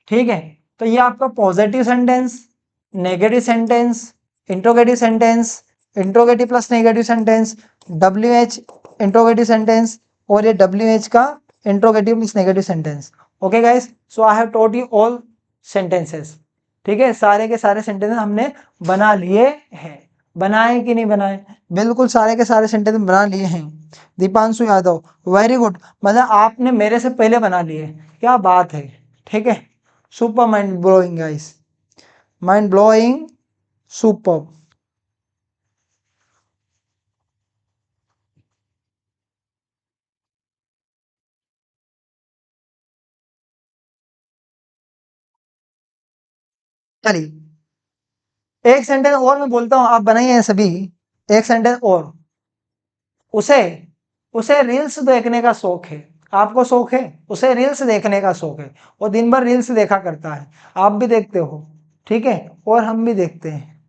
ठीक है, तो ये आपका positive sentence, negative sentence, interrogative sentence, interrogative plus negative sentence, WH interrogative sentence, और ये WH का interrogative plus negative sentence. Okay guys, so I have taught you all sentences. ठीक है, सारे के सारे सेंटेंस हमने बना लिए हैं। बनाए कि नहीं बनाए? बिल्कुल सारे के सारे सेंटेंस बना लिए हैं। दीपांशु यादव, वेरी गुड, मतलब आपने मेरे से पहले बना लिए, क्या बात है। ठीक है, super mind blowing guys, mind blowing, super. चलिए एक सेंटेंस और मैं बोलता हूं, आप बनाइए हैं सभी। एक सेंटेंस और, उसे उसे रील्स देखने का शौक है। आपको शौक है? उसे रील्स देखने का शौक है, वो दिन भर रील्स देखा करता है, आप भी देखते हो, ठीक है, और हम भी देखते हैं।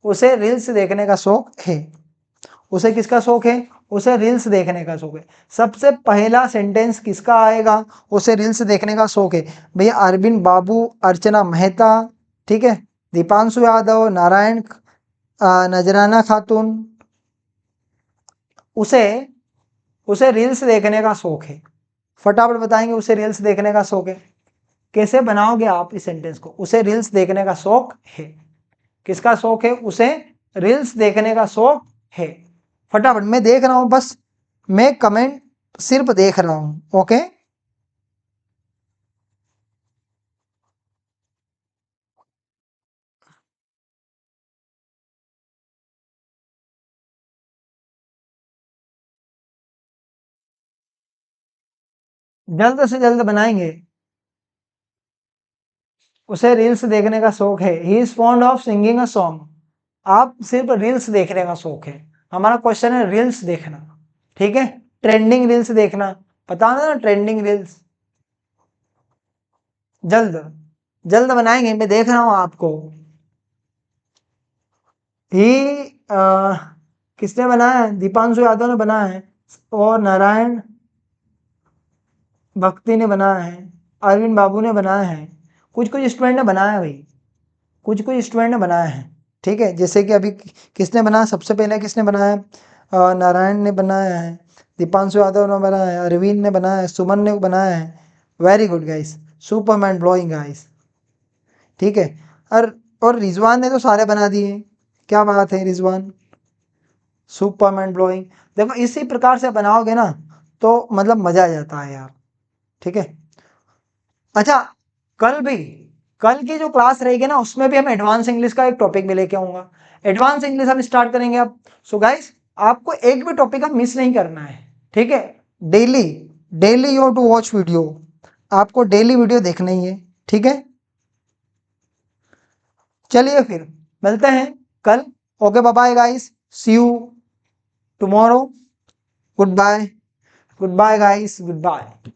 उसे रील्स देखने का शौक है। उसे किसका शौक है? उसे रील्स देखने का शौक है। सबसे पहला सेंटेंस किसका आएगा? उसे रील्स देखने का शौक है। भैया अरविंद बाबू, अर्चना मेहता, ठीक है, दीपांशु यादव, नारायण, नजराना खातून, उसे उसे रील्स देखने का शौक है। फटाफट बताएंगे, उसे रील्स देखने का शौक है। कैसे बनाओगे आप इस सेंटेंस को? उसे रील्स देखने का शौक है। किसका शौक है? उसे रील्स देखने का शौक है। फटाफट, मैं देख रहा हूं, बस मैं कमेंट सिर्फ देख रहा हूं। ओके, जल्द से जल्द बनाएंगे। उसे रील्स देखने का शौक है। He is fond of singing a song. आप सिर्फ रील्स देखने का शौक है। हमारा क्वेश्चन है रील्स देखना, ठीक है, ट्रेंडिंग रील्स देखना, पता ना ट्रेंडिंग रील्स। जल्द जल्द बनाएंगे, मैं देख रहा हूं आपको। ही किसने बनाया है? दीपांशु यादव ने बनाया है, और नारायण भक्ति ने बनाया है, अरविंद बाबू ने बनाया है, कुछ कुछ स्टूडेंट ने बनाया है भाई, कुछ कुछ स्टूडेंट ने बनाया है। ठीक है, जैसे कि अभी किसने बनाया, सबसे पहले किसने बनाया? नारायण ने बनाया है, दीपांशु यादव ने बनाया है, अरविंद ने बनाया है, सुमन ने बनाया है। Very good guys, super man blowing guys. ठीक है, और रिजवान ने तो सारे बना दिए, क्या बात है रिजवान, सुपर मैन ब्लोइंग। देखो इसी प्रकार से बनाओगे ना तो मतलब मजा आ जाता है यार। ठीक है, अच्छा, कल भी कल की जो क्लास रहेगी ना उसमें भी हम एडवांस इंग्लिश का एक टॉपिक भी लेके आऊंगा। एडवांस इंग्लिश हम स्टार्ट करेंगे अब। सो गाइस आपको एक भी टॉपिक आप मिस नहीं करना है, ठीक है। Daily daily you have to watch video, आपको डेली वीडियो देखना ही है, ठीक है। चलिए फिर मिलते हैं कल। Okay bye bye guys, see you tomorrow, good bye, good bye guys, good bye.